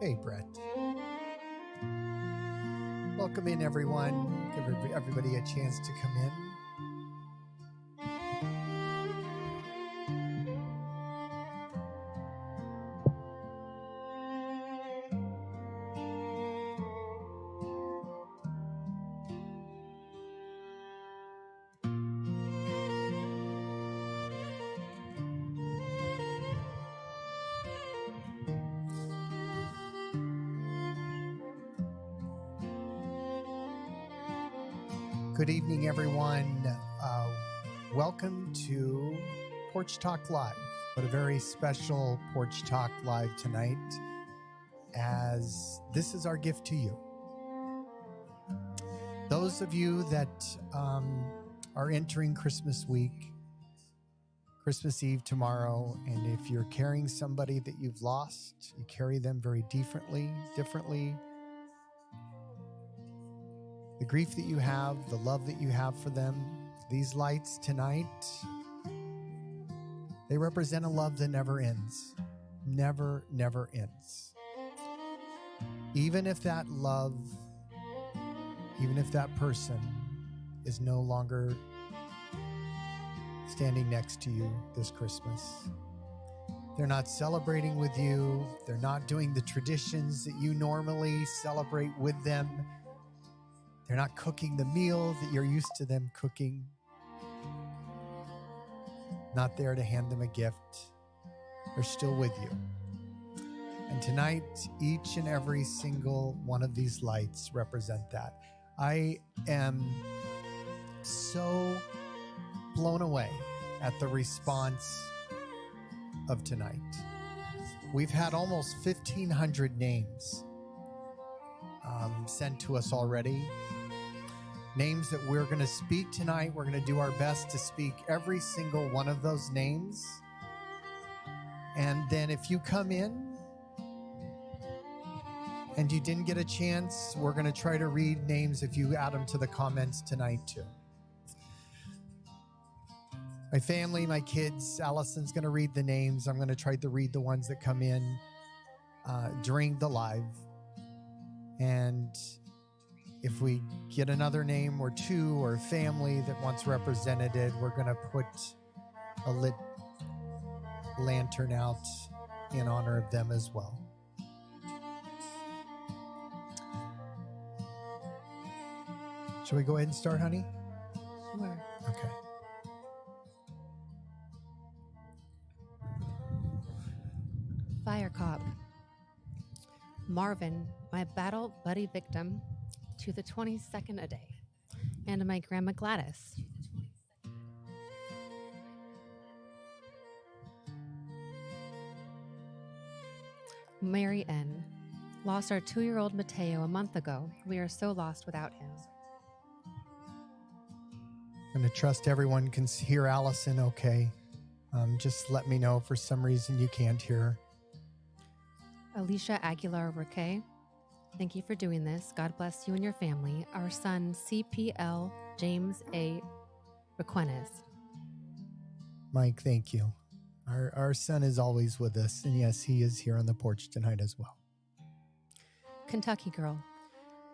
Hey, Brett. Welcome in, everyone. Give everybody a chance to come in. Good evening, everyone. Welcome to Porch Talk Live, but a very special Porch Talk Live tonight, as this is our gift to you. Those of you that are entering Christmas week, Christmas Eve tomorrow, and if you're carrying somebody that you've lost, you carry them very differently. The grief that you have, the love that you have for them, these lights tonight, they represent a love that never ends. Never ends. Even if that love, even if that person is no longer standing next to you this Christmas, they're not celebrating with you, they're not doing the traditions that you normally celebrate with them, they're not cooking the meal that you're used to them cooking, not there to hand them a gift, they're still with you. And tonight, each and every single one of these lights represent that. I am so blown away at the response of tonight. We've had almost 1,500 names sent to us already. Names that we're going to speak tonight. We're going to do our best to speak every single one of those names. And then if you come in and you didn't get a chance, we're going to try to read names if you add them to the comments tonight too. My family, my kids, Allison's going to read the names. I'm going to try to read the ones that come in during the live. And if we get another name or two or family that wants represented, we're going to put a lit lantern out in honor of them as well. Shall we go ahead and start, honey? Sure. Okay. Fire cop. Marvin, my battle buddy victim, to the 22nd a day. And my grandma Gladys. Mary N. Lost our 2-year-old Mateo a month ago. We are so lost without him. I'm going to trust everyone can hear Allison okay. Just let me know if for some reason you can't hear her. Alicia Aguilar Roque. Thank you for doing this. God bless you and your family. Our son, CPL James A. Requenes. Mike, thank you. Our son is always with us. And yes, he is here on the porch tonight as well. Kentucky girl.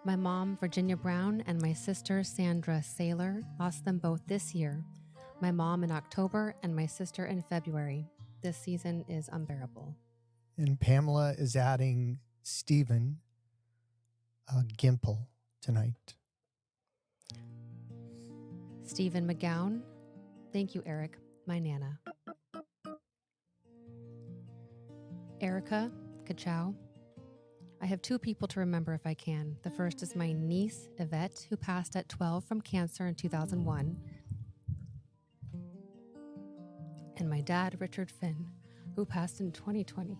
My mom, Virginia Brown, and my sister, Sandra Saylor, lost them both this year. My mom in October and my sister in February. This season is unbearable. And Pamela is adding Stephen Gimple tonight. Stephen McGowan. Thank you, Eric, my Nana. Erica Kachow. I have 2 people to remember if I can. The first is my niece, Yvette, who passed at 12 from cancer in 2001. And my dad, Richard Finn, who passed in 2020.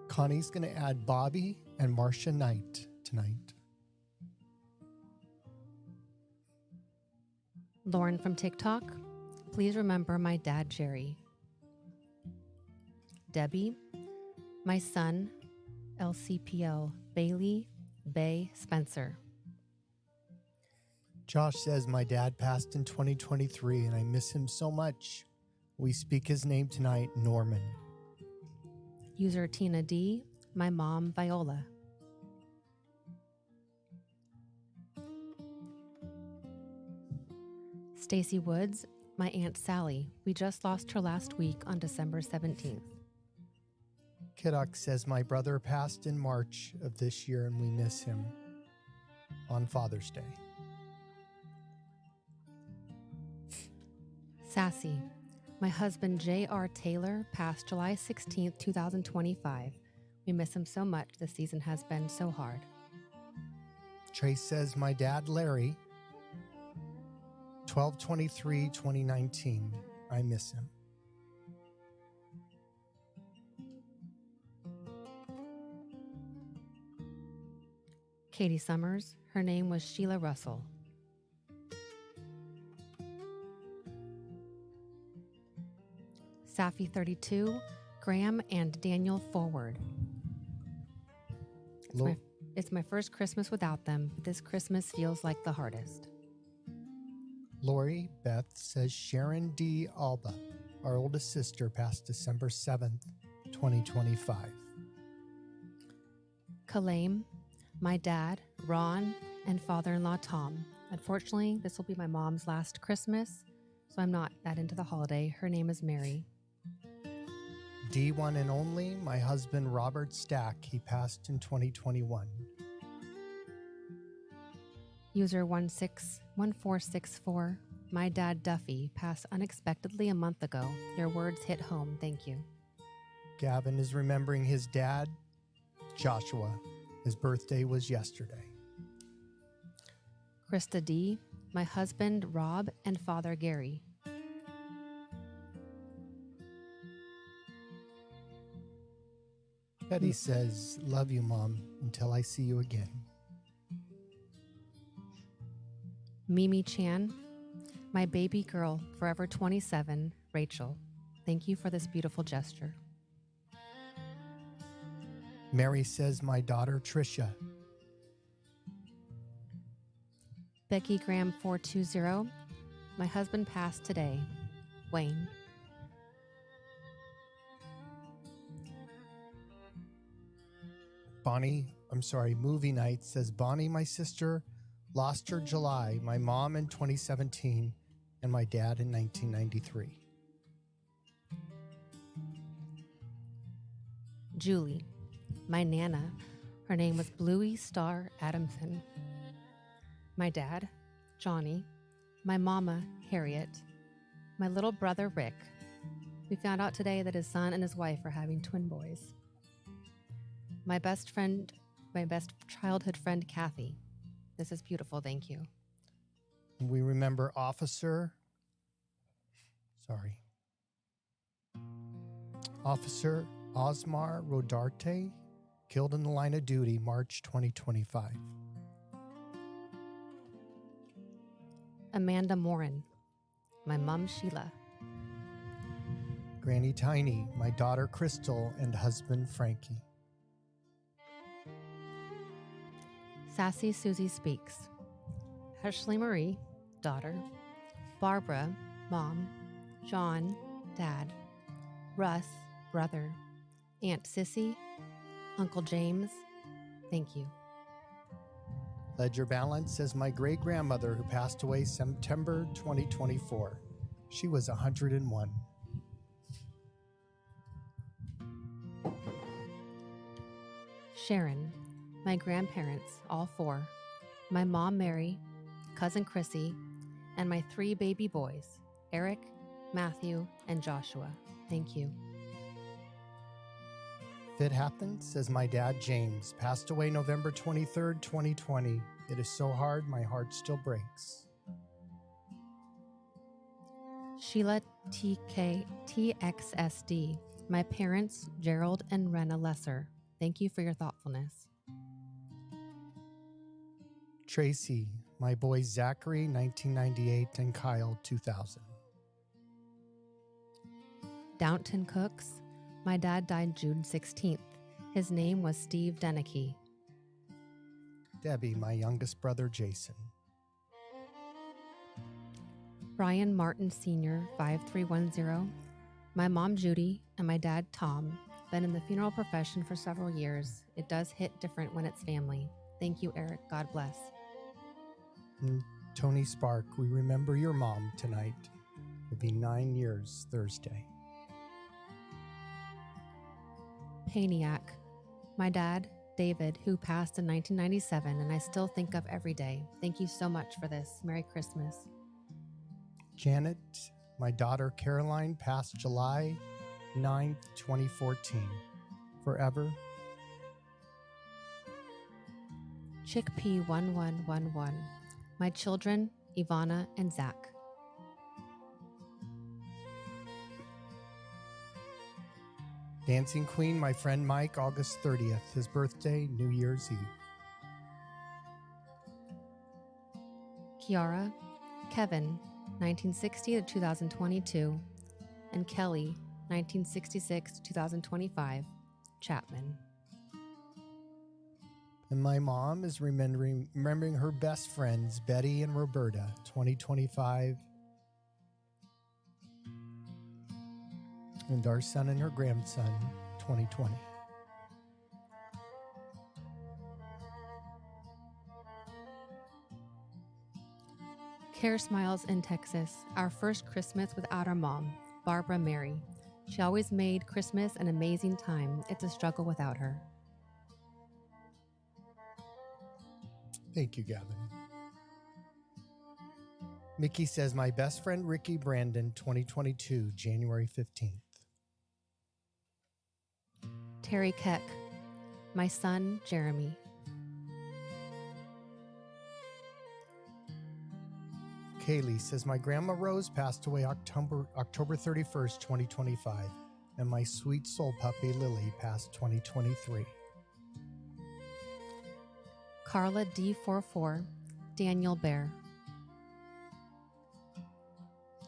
Connie's going to add Bobby and Marcia Knight tonight. Lauren from TikTok. Please remember my dad, Jerry. Debbie. My son, LCPL, Bailey Bay Spencer. Josh says, my dad passed in 2023 and I miss him so much. We speak his name tonight, Norman. User Tina D, my mom, Viola. Stacy Woods, my Aunt Sally. We just lost her last week on December 17th. Kiddock says, my brother passed in March of this year and we miss him on Father's Day. Sassy, my husband J.R. Taylor passed July 16th, 2025. We miss him so much. The season has been so hard. Trace says, my dad Larry, 12/23/2019. I miss him. Katie Summers, her name was Sheila Russell. Safi 32, Graham and Daniel Forward. It's my first Christmas without them, but this Christmas feels like the hardest. Lori Beth says, Sharon D. Alba, our oldest sister, passed December 7th, 2025. Kalame, my dad, Ron, and father-in-law Tom. Unfortunately, this will be my mom's last Christmas, so I'm not that into the holiday. Her name is Mary. D1 and only, my husband Robert Stack. He passed in 2021. User 161464, my dad Duffy passed unexpectedly a month ago. Your words hit home. Thank you. Gavin is remembering his dad, Joshua. His birthday was yesterday. Krista D, my husband Rob and father Gary. Betty says, love you, Mom, until I see you again. Mimi Chan, my baby girl, forever 27, Rachel. Thank you for this beautiful gesture. Mary says, my daughter Tricia. Becky Graham 420, my husband passed today, Wayne. Movie Night says, Bonnie, my sister, lost her July, my mom in 2017, and my dad in 1993. Julie, my Nana, her name was Bluey Star Adamson. My dad, Johnny, my mama, Harriet, my little brother, Rick. We found out today that his son and his wife are having twin boys. My best childhood friend, Kathy. This is beautiful, thank you. We remember Officer Osmar Rodarte, killed in the line of duty, March 2025. Amanda Morin, my mom, Sheila. Granny Tiny, my daughter, Crystal, and husband, Frankie. Sassy Susie Speaks. Ashley Marie, daughter. Barbara, mom. John, dad. Russ, brother. Aunt Sissy. Uncle James. Thank you. Ledger Balance says, my great-grandmother who passed away September 2024. She was 101. Sharon, my grandparents, all four. My mom, Mary, cousin Chrissy, and my 3 baby boys, Eric, Matthew, and Joshua. Thank you. Fit Happens says, my dad, James, passed away November 23rd, 2020. It is so hard, my heart still breaks. Sheila TXSD, my parents, Gerald and Rena Lesser. Thank you for your thoughtfulness. Tracy, my boys, Zachary, 1998, and Kyle, 2000. Downton Cooks, my dad died June 16th. His name was Steve Deneke. Debbie, my youngest brother, Jason. Brian Martin Sr., 5310. My mom, Judy, and my dad, Tom, been in the funeral profession for several years. It does hit different when it's family. Thank you, Eric. God bless. And Tony Spark, we remember your mom tonight. It'll be 9 years Thursday. Paniac. My dad, David, who passed in 1997 and I still think of every day. Thank you so much for this. Merry Christmas. Janet, my daughter Caroline, passed July 9th, 2014. Forever. Chickpea 1111. My children, Ivana and Zach. Dancing Queen, my friend Mike, August 30th. His birthday, New Year's Eve. Kiara, Kevin, 1960 to 2022, and Kelly, 1966 to 2025, Chapman. And my mom is remembering her best friends, Betty and Roberta, 2025. And our son and her grandson, 2020. Care Smiles in Texas, our first Christmas without our mom, Barbara Mary. She always made Christmas an amazing time. It's a struggle without her. Thank you, Gavin. Mickey says, my best friend Ricky Brandon, 2022, January 15th. Terry Keck, my son Jeremy. Kaylee says, my grandma Rose passed away October 31st, 2025, and my sweet soul puppy Lily passed 2023. Carla D44, Daniel Bear.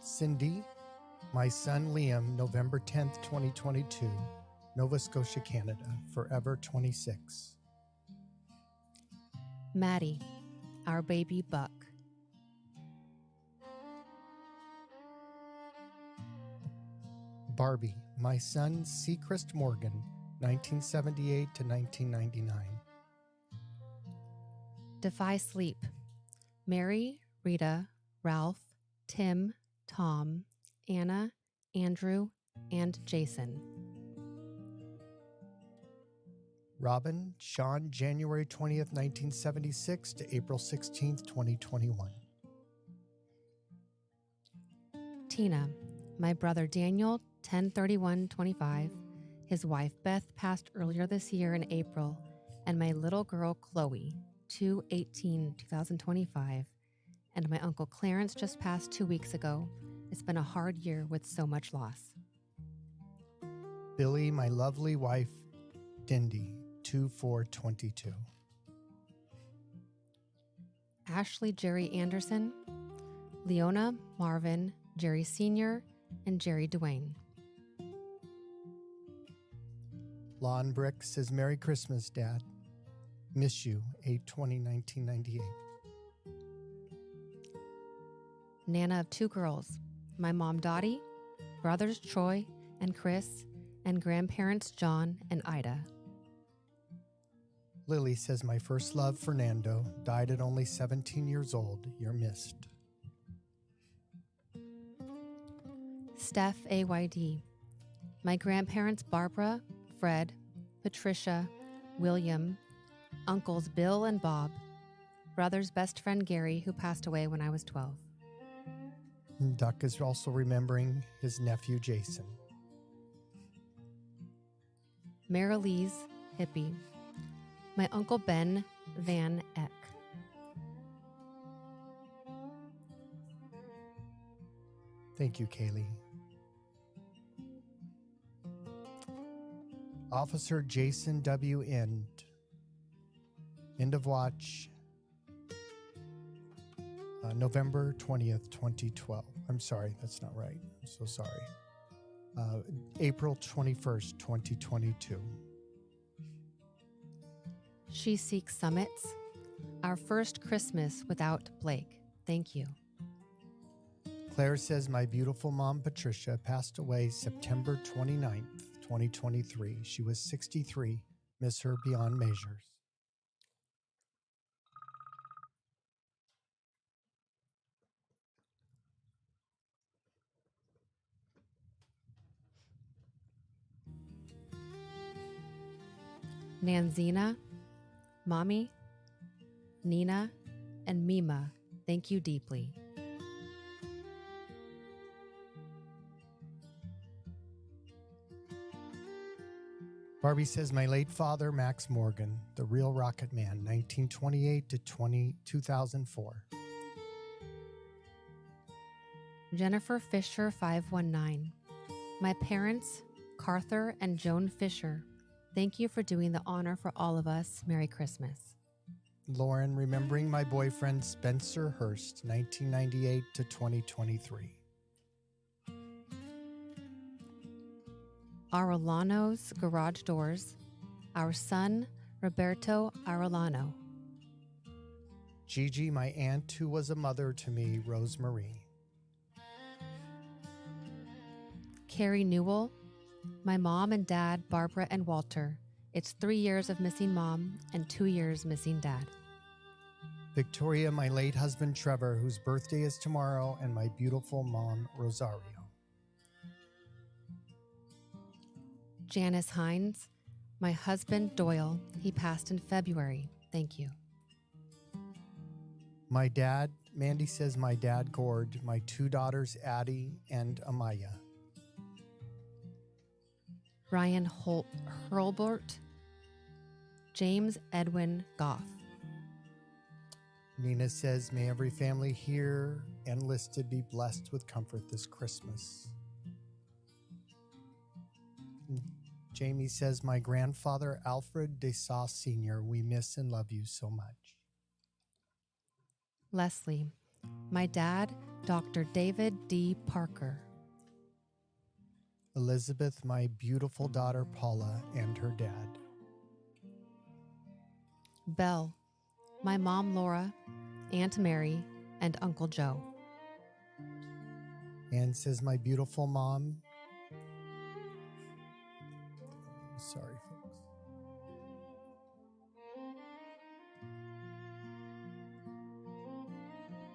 Cindy, my son Liam, November 10th, 2022, Nova Scotia, Canada, forever 26. Maddie, our baby Buck. Barbie, my son Seacrest Morgan, 1978 to 1999. Defy Sleep, Mary, Rita, Ralph, Tim, Tom, Anna, Andrew, and Jason. Robin, Sean, January 20th, 1976 to April 16th, 2021. Tina, my brother Daniel, 10/31/25. His wife Beth passed earlier this year in April, and my little girl Chloe, 2/18/2025. And my uncle Clarence just passed 2 weeks ago. It's been a hard year with so much loss. Billy, my lovely wife Dindy, 2/4/22. Ashley Jerry Anderson, Leona Marvin, Jerry Sr., and Jerry Dwayne. Lon Brick says, Merry Christmas, Dad. Miss you, 8/20/1998. Nana of 2 girls, my mom Dottie, brothers Troy and Chris, and grandparents John and Ida. Lily says, my first love, Fernando, died at only 17 years old. You're missed. Steph AYD, my grandparents Barbara, Fred, Patricia, William, uncles Bill and Bob, brother's best friend Gary, who passed away when I was 12. Duck is also remembering his nephew Jason. Marilise Hippie, my uncle Ben Van Eck. Thank you, Kaylee. Officer Jason W. End of watch, November 20th, 2012. I'm sorry, that's not right. I'm so sorry. April 21st, 2022. She Seeks Summits, our first Christmas without Blake. Thank you. Claire says, my beautiful mom, Patricia, passed away September 29th, 2023. She was 63. Miss her beyond measures. Nanzina, Mommy, Nina, and Mima, thank you deeply. Barbie says, my late father, Max Morgan, the real rocket man, 1928 to 2004. Jennifer Fisher 519. My parents, Carther and Joan Fisher, thank you for doing the honor for all of us. Merry Christmas. Lauren, remembering my boyfriend, Spencer Hurst, 1998 to 2023. Arellano's Garage Doors, our son, Roberto Arellano. Gigi, my aunt who was a mother to me, Rosemarie. Carrie Newell, my mom and dad, Barbara and Walter. It's 3 years of missing mom and 2 years missing dad. Victoria, my late husband, Trevor, whose birthday is tomorrow, and my beautiful mom, Rosario. Janice Hines, my husband, Doyle. He passed in February. Thank you. My dad, Mandy says, my dad, Gord, my 2 daughters, Addie and Amaya. Ryan Hurlbert, James Edwin Goff. Nina says, may every family here and listed be blessed with comfort this Christmas. Jamie says, my grandfather, Alfred Desau Sr., we miss and love you so much. Leslie, my dad, Dr. David D. Parker. Elizabeth, my beautiful daughter, Paula, and her dad. Belle, my mom, Laura, Aunt Mary, and Uncle Joe. Anne says, my beautiful mom. Sorry, folks.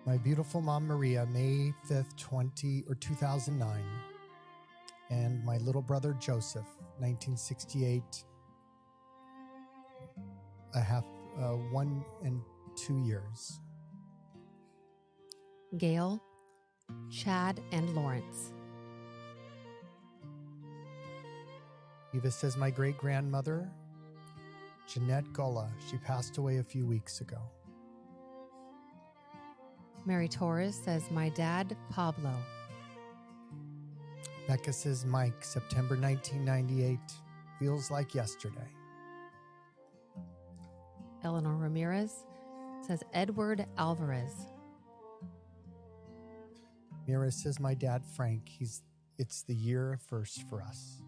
My beautiful mom, Maria, May 5th, 2009. And my little brother, Joseph, 1968, 1 and 2 years. Gail, Chad, and Lawrence. Eva says, my great-grandmother, Jeanette Golla. She passed away a few weeks ago. Mary Torres says, my dad, Pablo. Becca says, Mike, September 1998. Feels like yesterday. Eleanor Ramirez says, Edward Alvarez. Mira says, my dad, Frank. It's the year of first for us.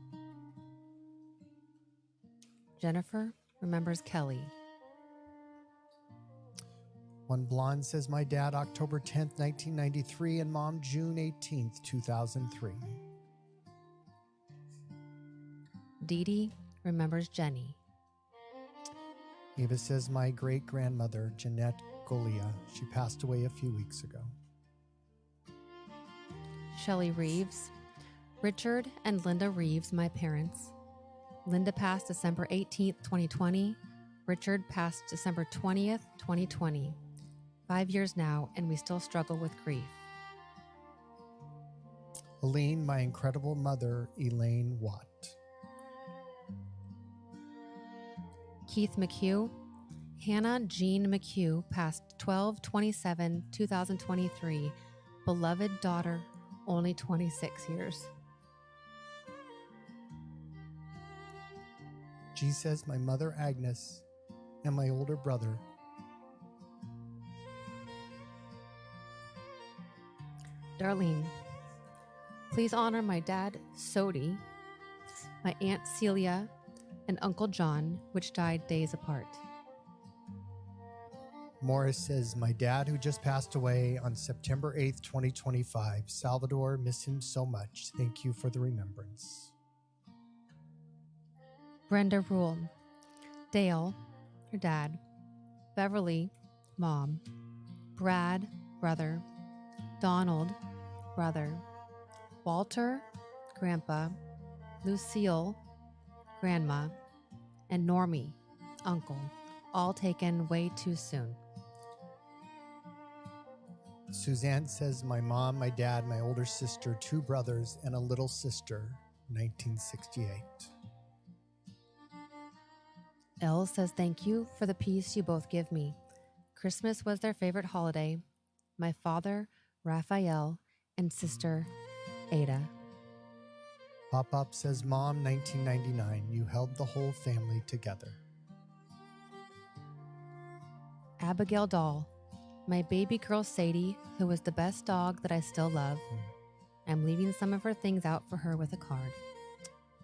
Jennifer remembers Kelly. One blonde says, my dad, October 10th, 1993, and mom, June 18th, 2003. Dee Dee remembers Jenny. Eva says, my great-grandmother, Jeanette Golia. She passed away a few weeks ago. Shelley Reeves. Richard and Linda Reeves, my parents. Linda passed December 18th, 2020. Richard passed December 20th, 2020. 5 years now, and we still struggle with grief. Aline, my incredible mother, Elaine Watt. Keith McHugh. Hannah Jean McHugh passed 12/27/2023. Beloved daughter, only 26 years. G says, my mother, Agnes, and my older brother. Darlene, please honor my dad, Sodi, my Aunt Celia, and Uncle John, which died days apart. Morris says, my dad who just passed away on September 8th, 2025. Salvador, miss him so much. Thank you for the remembrance. Brenda Rule. Dale, her dad. Beverly, mom. Brad, brother. Donald, brother. Walter, grandpa. Lucille, grandma. And Normie, uncle. All taken way too soon. Suzanne says, my mom, my dad, my older sister, 2 brothers, and a little sister, 1968. Elle says thank you for the peace you both give me. Christmas was their favorite holiday. My father, Raphael, and sister, Ada. Pop-Up says, Mom, 1999, you held the whole family together. Abigail Doll. My baby girl Sadie, who was the best dog that I still love. I'm leaving some of her things out for her with a card.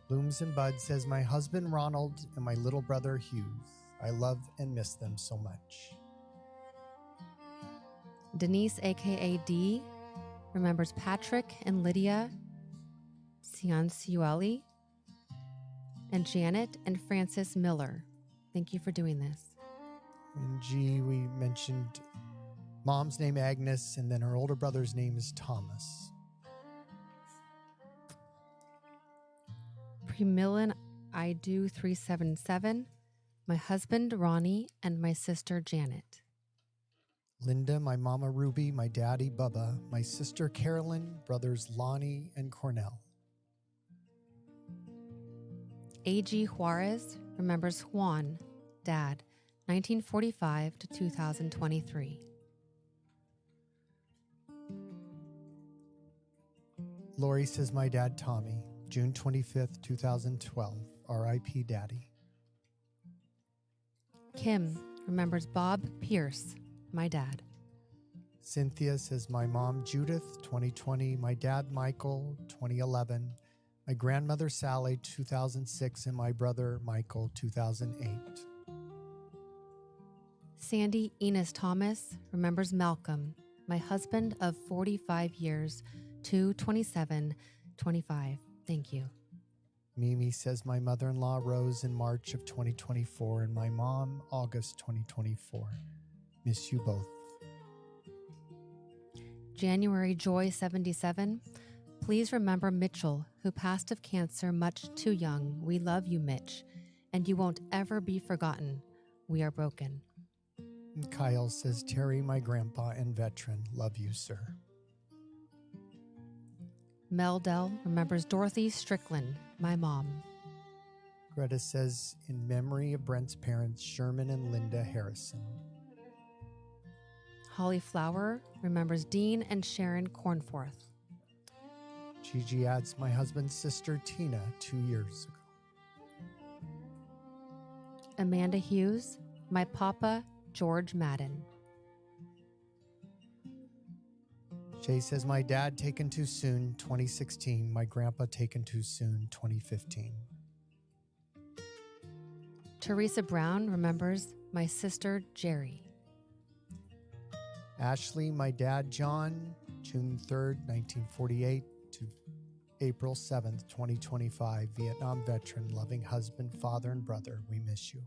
Blooms and Bud says, my husband Ronald and my little brother Hughes. I love and miss them so much. Denise, aka D, remembers Patrick and Lydia Cianciuelli, and Janet and Francis Miller. Thank you for doing this. And G, we mentioned mom's name Agnes, and then her older brother's name is Thomas. Premillan I do 377, my husband Ronnie, and my sister Janet. Linda, my mama Ruby, my daddy Bubba, my sister Carolyn, brothers Lonnie and Cornell. A.G. Juarez remembers Juan, dad, 1945 to 2023. Lori says, my dad Tommy, June 25th, 2012, R.I.P. Daddy. Kim remembers Bob Pierce, my dad. Cynthia says, my mom Judith, 2020, my dad Michael, 2011, my grandmother Sally, 2006, and my brother Michael, 2008. Sandy Enos Thomas remembers Malcolm, my husband of 45 years, 2/27/25. Thank you. Mimi says, my mother-in-law Rose in March of 2024 and my mom August 2024. Miss you both. January Joy 77. Please remember Mitchell, who passed of cancer much too young. We love you, Mitch, and you won't ever be forgotten. We are broken. And Kyle says, Terry, my grandpa and veteran, love you, sir. Mel Dell remembers Dorothy Strickland, my mom. Greta says, in memory of Brent's parents, Sherman and Linda Harrison. Holly Flower remembers Dean and Sharon Cornforth. Gigi adds, my husband's sister, Tina, 2 years ago. Amanda Hughes, my papa, George Madden. Shay says, my dad taken too soon, 2016. My grandpa taken too soon, 2015. Teresa Brown remembers my sister, Jerry. Ashley, my dad, John, June 3rd, 1948 to April 7th, 2025. Vietnam veteran, loving husband, father, and brother. We miss you.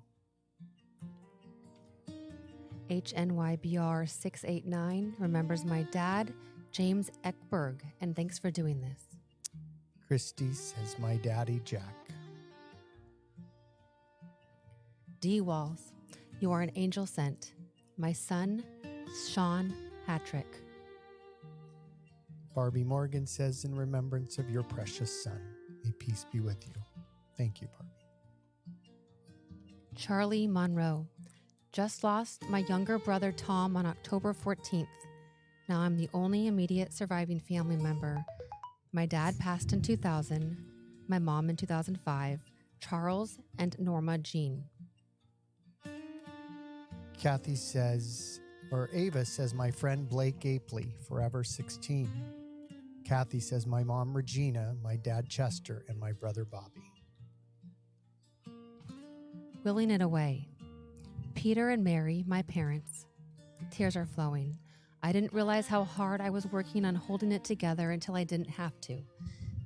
HNYBR 689 remembers my dad, James Eckberg, and thanks for doing this. Christy says, my daddy, Jack. D. Walls, you are an angel sent. My son, Sean Hattrick. Barbie Morgan says, in remembrance of your precious son, may peace be with you. Thank you, Barbie. Charlie Monroe, just lost my younger brother Tom on October 14th. Now I'm the only immediate surviving family member. My dad passed in 2000, my mom in 2005, Charles and Norma Jean. Kathy says, or Ava says, my friend Blake Apley, forever 16. Kathy says, my mom Regina, my dad Chester, and my brother Bobby. Willing it away. Peter and Mary, my parents. Tears are flowing. I didn't realize how hard I was working on holding it together until I didn't have to.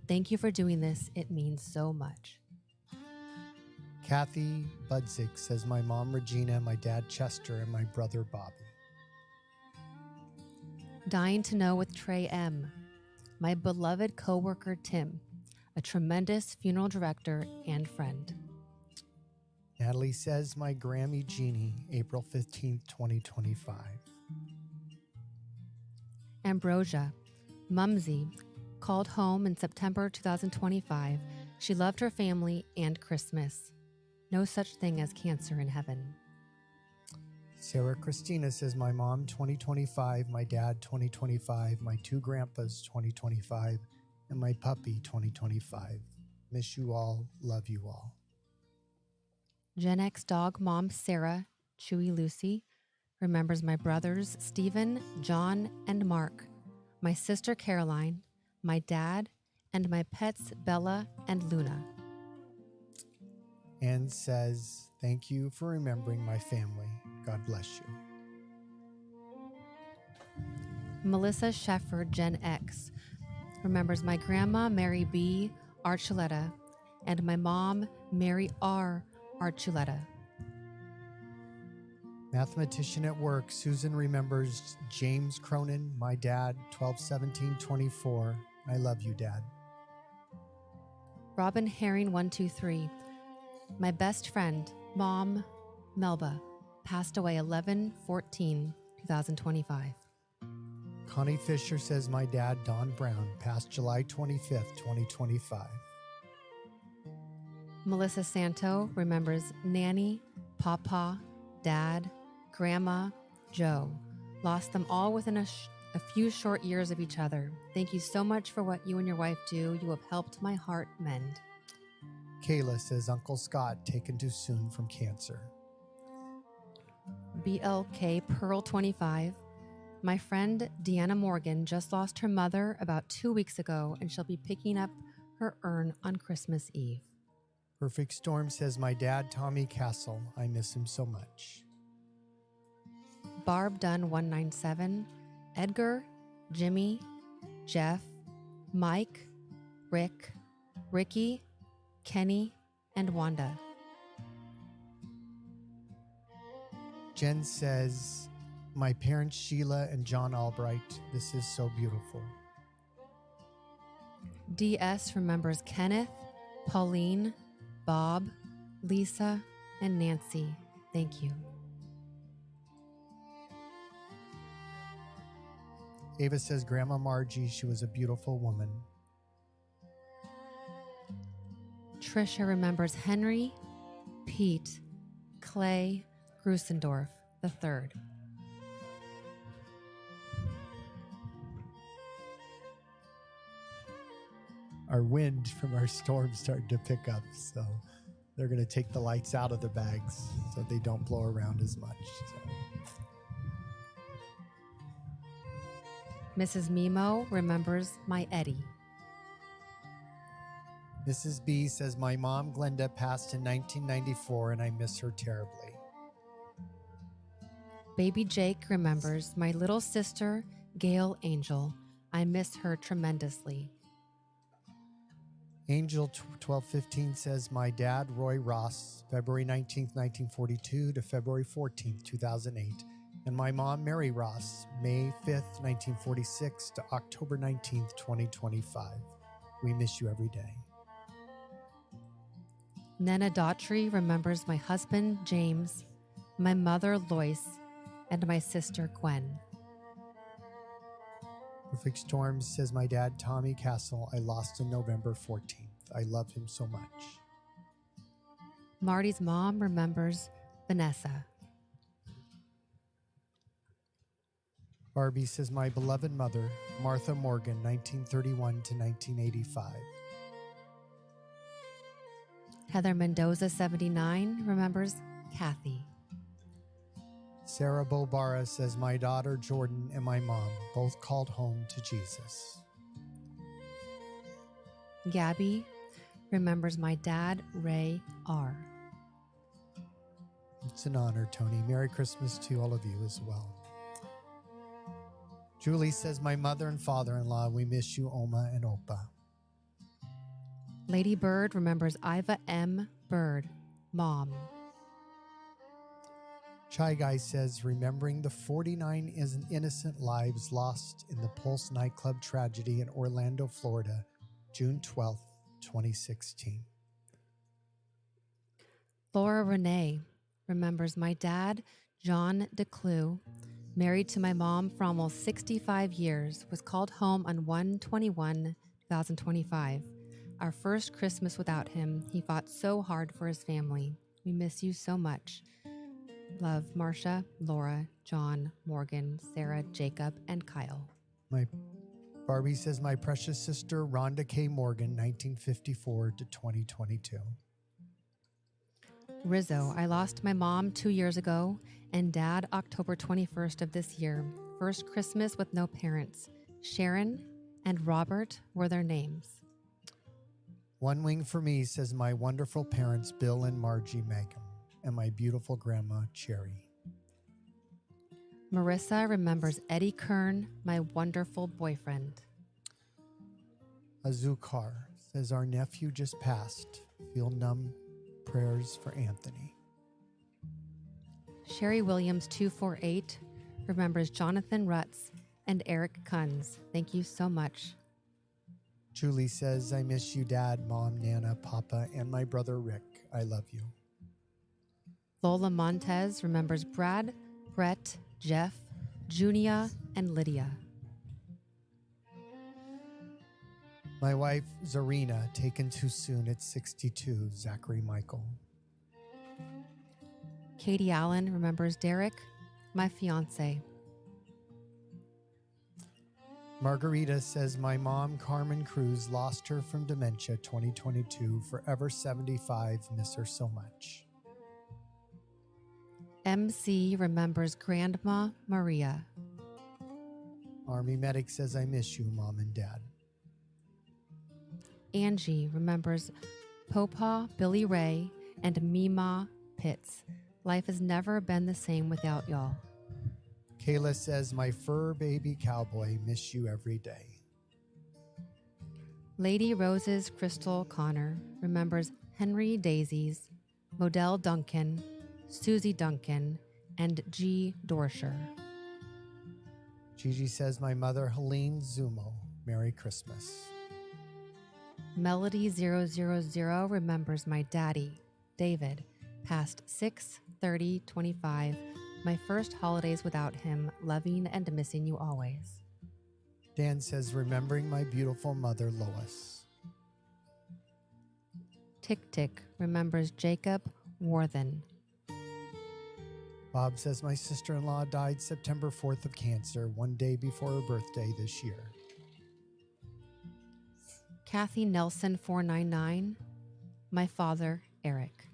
Thank you for doing this. It means so much. Kathy Budzik says, my mom Regina, my dad Chester, and my brother Bobby. Dying to know with Trey M. My beloved coworker Tim, a tremendous funeral director and friend. Natalie says, my Grammy Jeannie, April 15th, 2025. Ambrosia, Mumsy, called home in September 2025. She loved her family and Christmas. No such thing as cancer in heaven. Sarah Christina says, my mom 2025, my dad 2025, my two grandpas 2025, and my puppy 2025. Miss you all, love you all. Gen X dog mom Sarah, Chewy Lucy, remembers my brothers Stephen, John, and Mark, my sister Caroline, my dad, and my pets Bella and Luna. Anne says, thank you for remembering my family. God bless you. Melissa Shefford, Gen X, remembers my grandma Mary B. Archuleta and my mom Mary R. Archuleta. Mathematician at work, Susan remembers James Cronin, my dad, 12/17/24. I love you, Dad. Robin Herring, 123. My best friend, Mom Melba, passed away 11/14/2025. Connie Fisher says, my dad, Don Brown, passed July 25th, 2025. Melissa Santo remembers Nanny, Papa, Dad, Grandma, Joe. Lost them all within a few short years of each other. Thank you so much for what you and your wife do. You have helped my heart mend. Kayla says, Uncle Scott taken too soon from cancer. BLK Pearl 25. My friend Deanna Morgan just lost her mother about 2 weeks ago, and she'll be picking up her urn on Christmas Eve. Perfect Storm says, my dad, Tommy Castle. I miss him so much. Barb Dunn 197. Edgar, Jimmy, Jeff, Mike, Rick, Ricky, Kenny, and Wanda. Jen says, my parents Sheila and John Albright. This is so beautiful. DS remembers Kenneth, Pauline, Bob, Lisa, and Nancy. Thank you. Ava says, Grandma Margie, she was a beautiful woman. Trisha remembers Henry, Pete, Clay, Grusendorf III. Our wind from our storm started to pick up, so they're going to take the lights out of the bags so they don't blow around as much. Mrs. Mimo remembers my Eddie. Mrs. B says, my mom Glenda passed in 1994 and I miss her terribly. Baby Jake remembers my little sister Gail Angel. I miss her tremendously. Angel 1215 says, my dad Roy Ross, February 19th, 1942 to February 14th, 2008. And my mom Mary Ross, May 5th, 1946 to October 19th, 2025. We miss you every day. Nana Daughtry remembers my husband James, my mother Lois, and my sister Gwen. Perfect Storm says, my dad Tommy Castle, I lost on November 14th. I love him so much. Marty's mom remembers Vanessa. Barbie says, my beloved mother, Martha Morgan, 1931 to 1985. Heather Mendoza, 79, remembers Kathy. Sarah Bobara says, my daughter Jordan and my mom both called home to Jesus. Gabby remembers my dad, Ray R. It's an honor, Tony. Merry Christmas to all of you as well. Julie says, my mother and father-in-law, we miss you, Oma and Opa. Lady Bird remembers Iva M. Bird, Mom. Shy Guy says, remembering the 49 innocent lives lost in the Pulse nightclub tragedy in Orlando, Florida, June 12th, 2016. Laura Renee remembers my dad, John DeClue, married to my mom for almost 65 years, was called home on 1/21/2025. Our first Christmas without him. He fought so hard for his family. We miss you so much. Love, Marcia, Laura, John, Morgan, Sarah, Jacob, and Kyle. My Barbie says, my precious sister, Rhonda K. Morgan, 1954 to 2022. Rizzo, I lost my mom 2 years ago and dad October 21st of this year. First Christmas with no parents. Sharon and Robert were their names. One Wing for Me says, my wonderful parents, Bill and Margie Mangum, and my beautiful grandma, Cherry. Marissa remembers Eddie Kern, my wonderful boyfriend. Azukar says, our nephew just passed. Feel numb. Prayers for Anthony. Sherry Williams 248 remembers Jonathan Rutz and Eric Kunz. Thank you so much. Julie says, I miss you, Dad, Mom, Nana, Papa, and my brother Rick. I love you. Lola Montez remembers Brad, Brett, Jeff, Junia, and Lydia. My wife, Zarina, taken too soon at 62, Zachary Michael. Katie Allen remembers Derek, my fiance. Margarita says, my mom, Carmen Cruz, lost her from dementia 2022, forever 75, miss her so much. MC remembers Grandma Maria. Army Medic says, I miss you, Mom and Dad. Angie remembers Popa, Billy Ray, and Mima Pitts. Life has never been the same without y'all. Kayla says, my fur baby cowboy, miss you every day. Lady Rose's Crystal Connor remembers Henry Daisies, Modell Duncan, Susie Duncan, and G. Dorsher. Gigi says, my mother, Helene Zumo, Merry Christmas. Melody 000 remembers my daddy, David, past 6/30/25, my first holidays without him, loving and missing you always. Dan says, remembering my beautiful mother, Lois. Tick Tick remembers Jacob Worthen. Bob says, my sister-in-law died September 4th of cancer, one day before her birthday this year. Kathy Nelson 499, my father, Eric.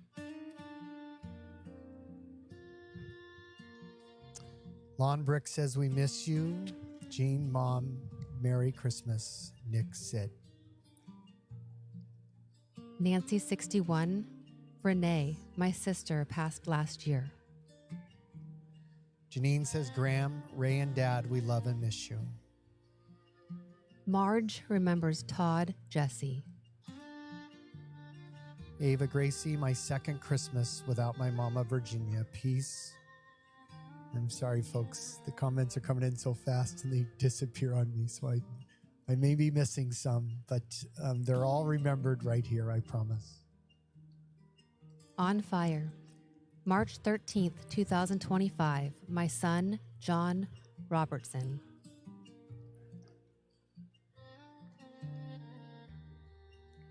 Lon Brick says, we miss you. Jean, Mom, Merry Christmas. Nick, Sid. Nancy 61, Renee, my sister, passed last year. Janine says, Graham, Ray, and Dad, we love and miss you. Marge remembers Todd Jesse. Ava Gracie, my second Christmas without my mama, Virginia. Peace. I'm sorry, folks. The comments are coming in so fast and they disappear on me, so I may be missing some, but they're all remembered right here, I promise. On Fire, March 13th, 2025, my son, John Robertson.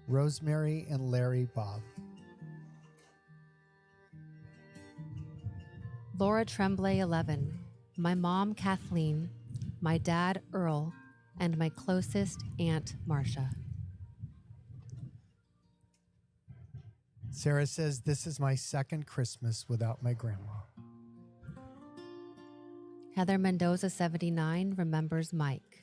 Rosemary and Larry Bob. Laura Tremblay 11, my mom, Kathleen, my dad, Earl, and my closest aunt, Marcia. Sarah says, this is my second Christmas without my grandma. Heather Mendoza 79 remembers Mike.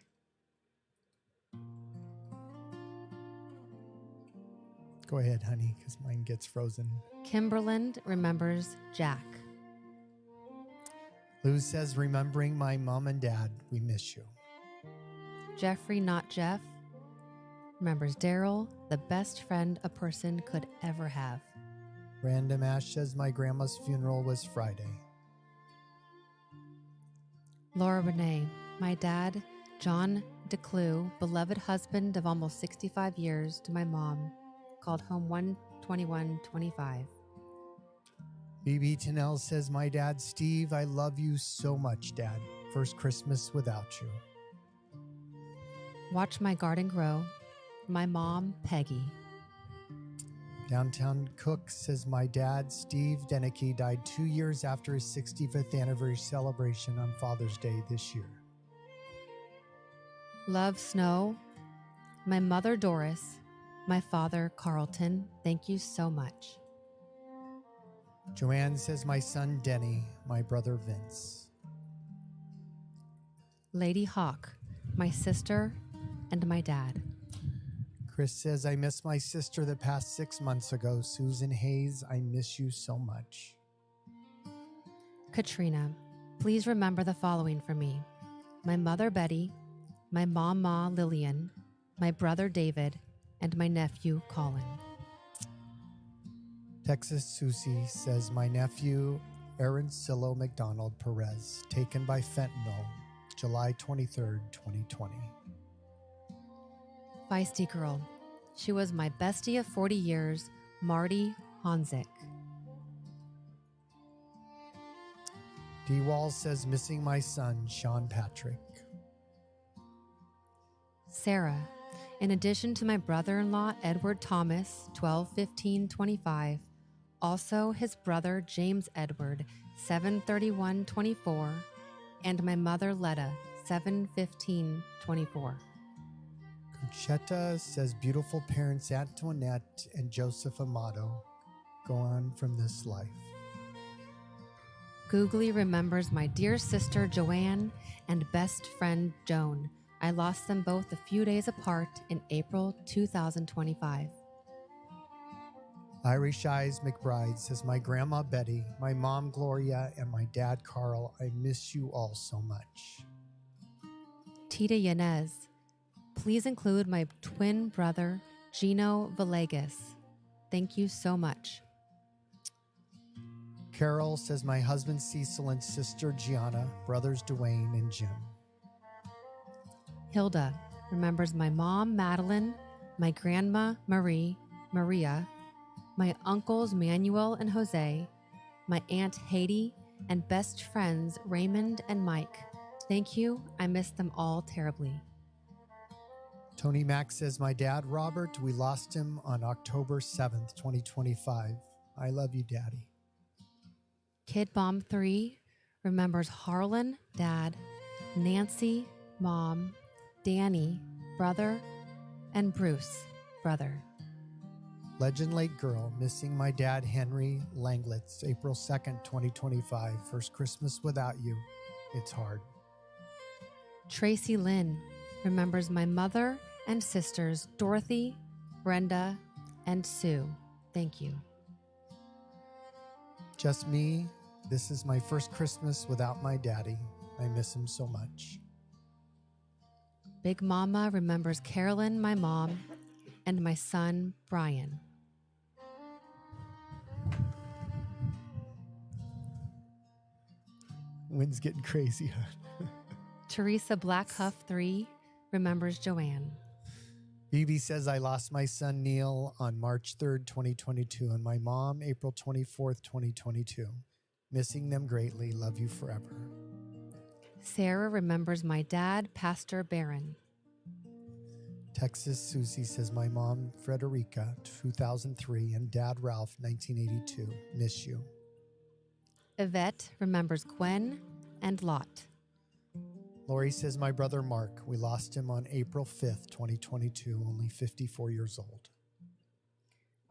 Go ahead, honey, because mine gets frozen. Kimberland remembers Jack. Lou says, remembering my mom and dad, we miss you. Jeffrey, not Jeff, remembers Daryl, the best friend a person could ever have. Random Ash says my grandma's funeral was Friday. Laura Renee, my dad, John DeClue, beloved husband of almost 65 years to my mom, called home 1/21/25. BB Tennell says my dad, Steve, I love you so much, Dad. First Christmas without you. Watch my garden grow. My mom, Peggy. Downtown Cook says my dad, Steve Denicky, died 2 years after his 65th anniversary celebration on Father's Day this year. Love Snow. My mother, Doris. My father, Carlton. Thank you so much. Joanne says my son, Denny, my brother, Vince. Lady Hawk. My sister and my dad. Chris says I miss my sister that passed 6 months ago. Susan Hayes, I miss you so much. Katrina. Please remember the following for me. My mother, Betty. My mama, Lillian. My brother, David. And my nephew, Colin. Texas Susie says my nephew, Aaron Sillo McDonald Perez, taken by fentanyl, July 23rd, 2020. Feisty girl. She was my bestie of 40 years, Marty Honzik. D. Walls says missing my son, Sean Patrick. Sarah. In addition to my brother-in-law, Edward Thomas, 12/15/25, also his brother, James Edward, 7/31/24, and my mother, Letta, 7/15/24. Conchetta says beautiful parents Antoinette and Joseph Amato go on from this life. Googly remembers my dear sister, Joanne, and best friend, Joan. I lost them both a few days apart in April 2025. Irish Eyes McBride says my grandma Betty, my mom Gloria, and my dad Carl, I miss you all so much. Tita Yanez. Please include my twin brother, Gino Villegas. Thank you so much. Carol says my husband Cecil and sister Gianna, brothers Dwayne and Jim. Hilda remembers my mom, Madeline, my grandma, Maria, my uncles, Manuel and Jose, my aunt, Haiti, and best friends, Raymond and Mike. Thank you. I miss them all terribly. Tony Mack says my dad, Robert, we lost him on October 7th, 2025. I love you, Daddy. Kid Bomb 3 remembers Harlan, Dad, Nancy, Mom, Danny, brother, and Bruce, brother. Legend Lake Girl, missing my dad, Henry Langlitz, April 2nd, 2025. First Christmas without you. It's hard. Tracy Lynn remembers my mother and sisters, Dorothy, Brenda, and Sue. Thank you. Just me. This is my first Christmas without my daddy. I miss him so much. Big Mama remembers Carolyn, my mom, and my son, Brian. Wind's getting crazy. Teresa Black Huff 3 remembers Joanne. BB says I lost my son Neil on March 3rd, 2022, and my mom April 24th, 2022. Missing them greatly. Love you forever. Sarah remembers my dad, Pastor Barron. Texas Susie says my mom Frederica, 2003, and dad Ralph, 1982. Miss you. Yvette remembers Gwen and Lot. Lori says my brother Mark. We lost him on April 5th, 2022, only 54 years old.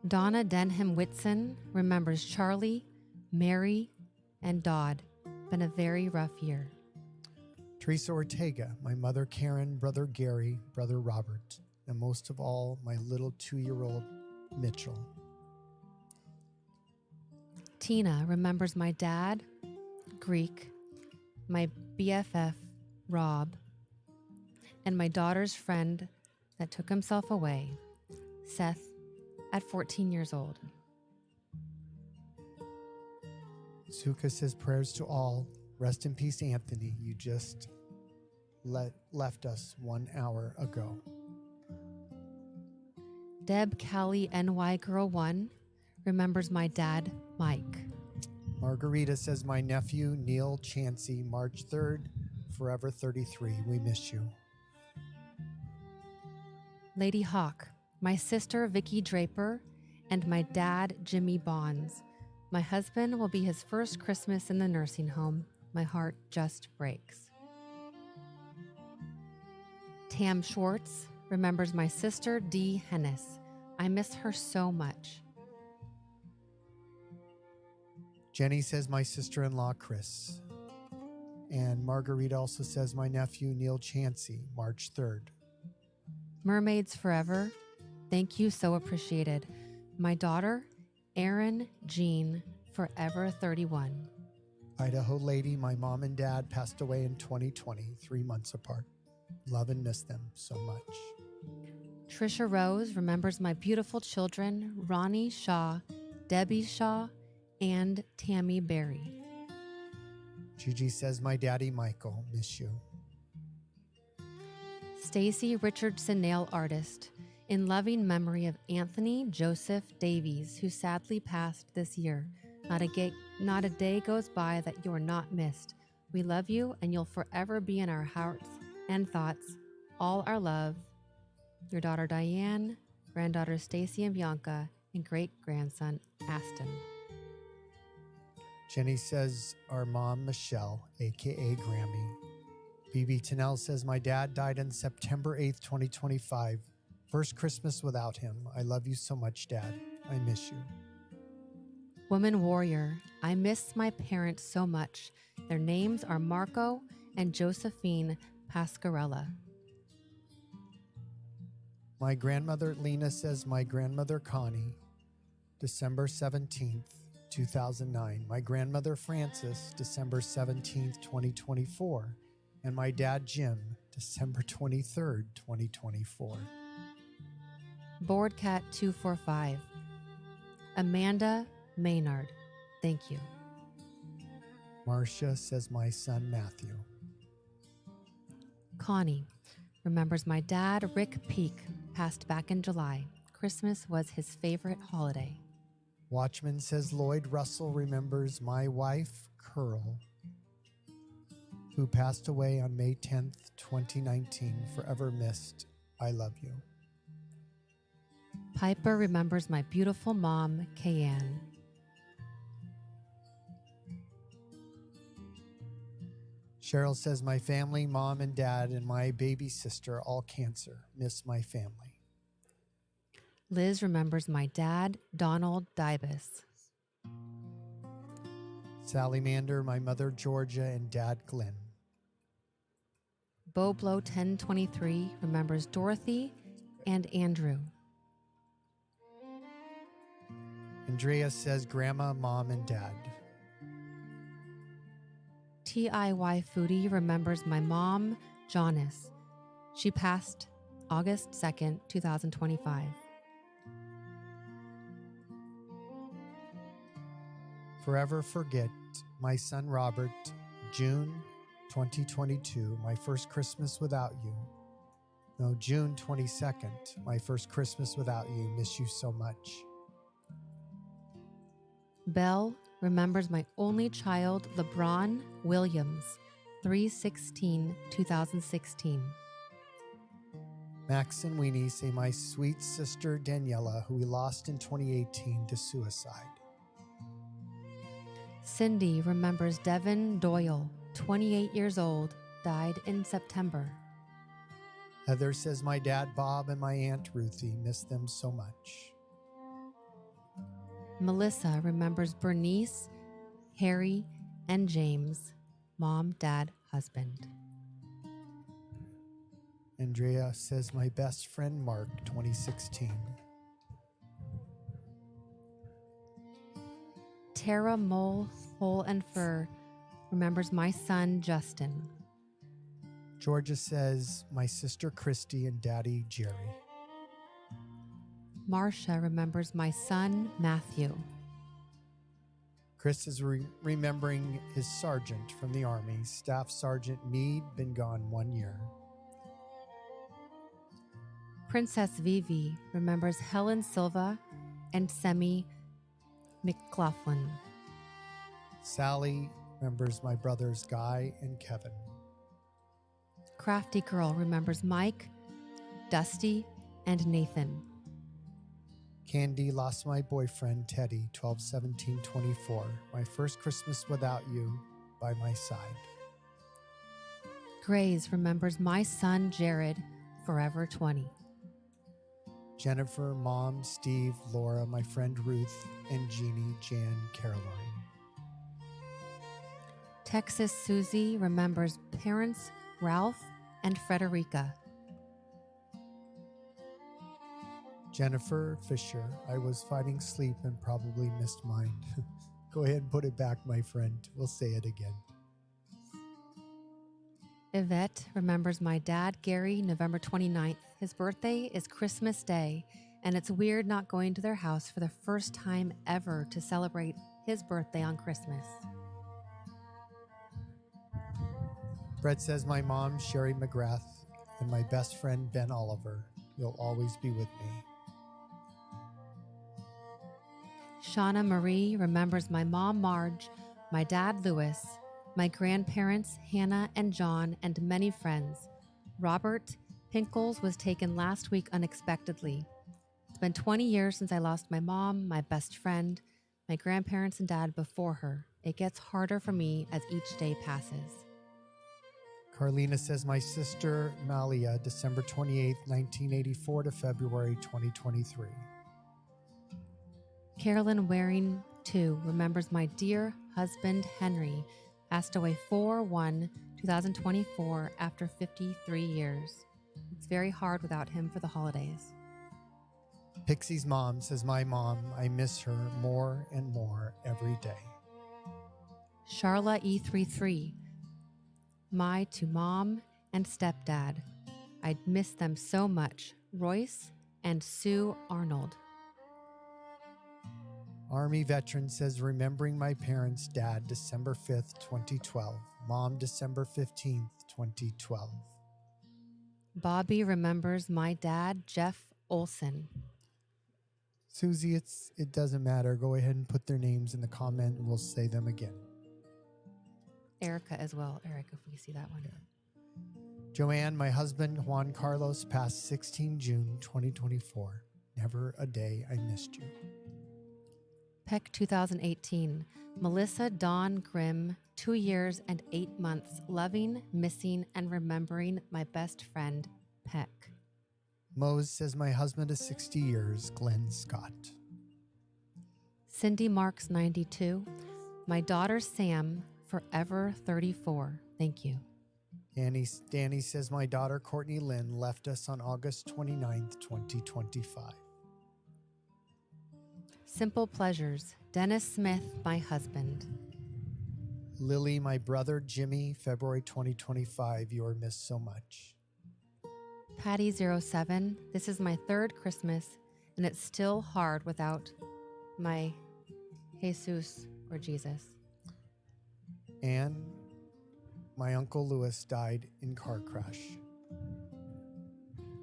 Donna Denham Whitson remembers Charlie, Mary, and Dodd. Been a very rough year. Teresa Ortega, my mother Karen, brother Gary, brother Robert, and most of all, my little 2-year-old Mitchell. Tina remembers my dad, Greek, my BFF, Rob, and my daughter's friend that took himself away, Seth, at 14 years old. Suka says prayers to all. Rest in peace, Anthony. You just left us 1 hour ago. Deb Callie NY Girl 1 remembers my dad, Mike. Margarita says my nephew, Neil Chansey, March 3rd, forever 33. We miss you. Lady Hawk, my sister, Vicky Draper, and my dad, Jimmy Bonds. My husband will be his first Christmas in the nursing home. My heart just breaks. Tam Schwartz remembers my sister, Dee Hennis. I miss her so much. Jenny says my sister-in-law, Chris. And Margarita also says my nephew, Neil Chansey, March 3rd. Mermaids Forever, thank you, so appreciated. My daughter, Erin Jean, forever 31. Idaho Lady, my mom and dad passed away in 2020, 3 months apart. Love and miss them so much. Trisha Rose remembers my beautiful children, Ronnie Shaw, Debbie Shaw, and Tammy Berry. Gigi says my daddy, Michael, miss you. Stacy Richardson, nail artist, in loving memory of Anthony Joseph Davies, who sadly passed this year. Not a day goes by that you are not missed. We love you, and you'll forever be in our hearts and thoughts. All our love. Your daughter Diane, granddaughter Stacy and Bianca, and great-grandson Aston. Jenny says our mom, Michelle, a.k.a. Grammy. BB Tennell says my dad died on September 8th, 2025. First Christmas without him. I love you so much, Dad. I miss you. Woman Warrior, I miss my parents so much. Their names are Marco and Josephine Pascarella. My grandmother, Lena, says my grandmother, Connie, December 17th, 2009. My grandmother, Frances, December 17th, 2024. And my dad, Jim, December 23rd, 2024. Boardcat 245. Amanda Maynard, thank you. Marcia says my son, Matthew. Connie remembers my dad, Rick Peak, passed back in July. Christmas was his favorite holiday. Watchman says Lloyd Russell remembers my wife, Curl, who passed away on May 10th, 2019. Forever missed. I love you. Piper remembers my beautiful mom, Kayanne. Cheryl says my family, mom and dad, and my baby sister, all cancer. Miss my family. Liz remembers my dad, Donald Dibus. Sally Mander, my mother, Georgia, and dad, Glenn. Boblo 1023 remembers Dorothy and Andrew. Andrea says grandma, mom, and dad. TIY Foodie remembers my mom, Janice. She passed August 2nd, 2025. Forever forget my son, Robert, June 2022, my first Christmas without you. No, June 22nd, my first Christmas without you. Miss you so much. Belle remembers my only child, LeBron Williams, 3/16/2016. Max and Weenie say my sweet sister, Daniela, who we lost in 2018 to suicide. Cindy remembers Devin Doyle, 28 years old, died in September. Heather says my dad, Bob, and my aunt, Ruthie, miss them so much. Melissa remembers Bernice, Harry, and James, mom, dad, husband. Andrea says my best friend, Mark, 2016. Tara Mole, Hole and Fur remembers my son, Justin. Georgia says, my sister Christy and daddy Jerry. Marcia remembers my son Matthew. Chris is remembering his sergeant from the Army, Staff Sergeant Meade, been gone 1 year. Princess Vivi remembers Helen Silva and Semi McLaughlin. Sally remembers my brothers Guy and Kevin. Crafty Girl remembers Mike, Dusty, and Nathan. Candy lost my boyfriend Teddy, 12/17/24. My first Christmas without you by my side. Grays remembers my son Jared, forever 20. Jennifer, Mom, Steve, Laura, my friend Ruth, and Jeannie, Jan, Caroline. Texas Susie remembers parents Ralph and Frederica. Jennifer Fisher, I was fighting sleep and probably missed mine. Go ahead and put it back, my friend. We'll say it again. Yvette remembers my dad, Gary, November 29th. His birthday is Christmas Day, and it's weird not going to their house for the first time ever to celebrate his birthday on Christmas. Brett says, my mom, Sherry McGrath, and my best friend, Ben Oliver. You'll always be with me. Shauna Marie remembers my mom, Marge, my dad, Louis, my grandparents, Hannah and John, and many friends. Robert Pinkles was taken last week unexpectedly. It's been 20 years since I lost my mom, my best friend, my grandparents and dad before her. It gets harder for me as each day passes. Carlina says, my sister, Malia, December 28th, 1984 to February 2023. Carolyn Waring, too, remembers my dear husband, Henry, passed away 4/1/2024 after 53 years. It's very hard without him for the holidays. Pixie's mom says, my mom, I miss her more and more every day. Charla E33, my to mom and stepdad. I'd miss them so much. Royce and Sue Arnold. Army veteran says, remembering my parents, dad, December 5th, 2012. Mom, December 15th, 2012. Bobby remembers my dad, Jeff Olson. Susie, it doesn't matter. Go ahead and put their names in the comment and we'll say them again. Erica as well. Erica, if we see that one. Joanne, my husband, Juan Carlos, passed 16 June 2024. Never a day I missed you. Peck 2018. Melissa Dawn Grimm, 2 years and 8 months, loving, missing, and remembering my best friend, Peck. Mose says, my husband is 60 years, Glenn Scott. Cindy Marks, 92. My daughter, Sam, forever 34. Thank you. Danny says, my daughter, Courtney Lynn, left us on August 29th, 2025. Simple Pleasures. Dennis Smith, my husband. Lily, my brother, Jimmy, February 2025. You are missed so much. Patty07. This is my third Christmas, and it's still hard without my Jesus or Jesus. And my Uncle Louis died in car crash.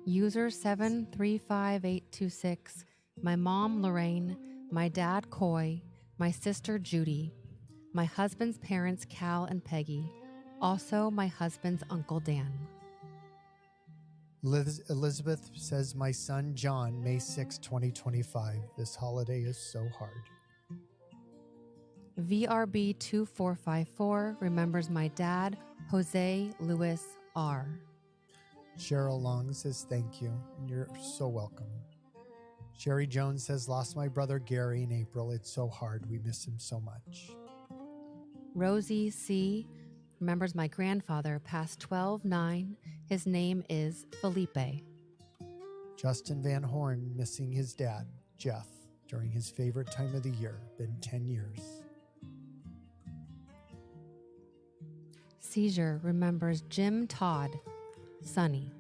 User 735826. My mom, Lorraine. My dad, Coy. My sister, Judy. My husband's parents, Cal and Peggy. Also, my husband's Uncle Dan. Elizabeth says, my son, John, May 6, 2025. This holiday is so hard. VRB2454 remembers my dad, Jose Luis R. Cheryl Long says, thank you, and you're so welcome. Sherry Jones says, lost my brother Gary in April. It's so hard. We miss him so much. Rosie C. remembers my grandfather, passed 12/9. His name is Felipe. Justin Van Horn missing his dad, Jeff, during his favorite time of the year. Been 10 years. Seizure remembers Jim Todd, Sonny.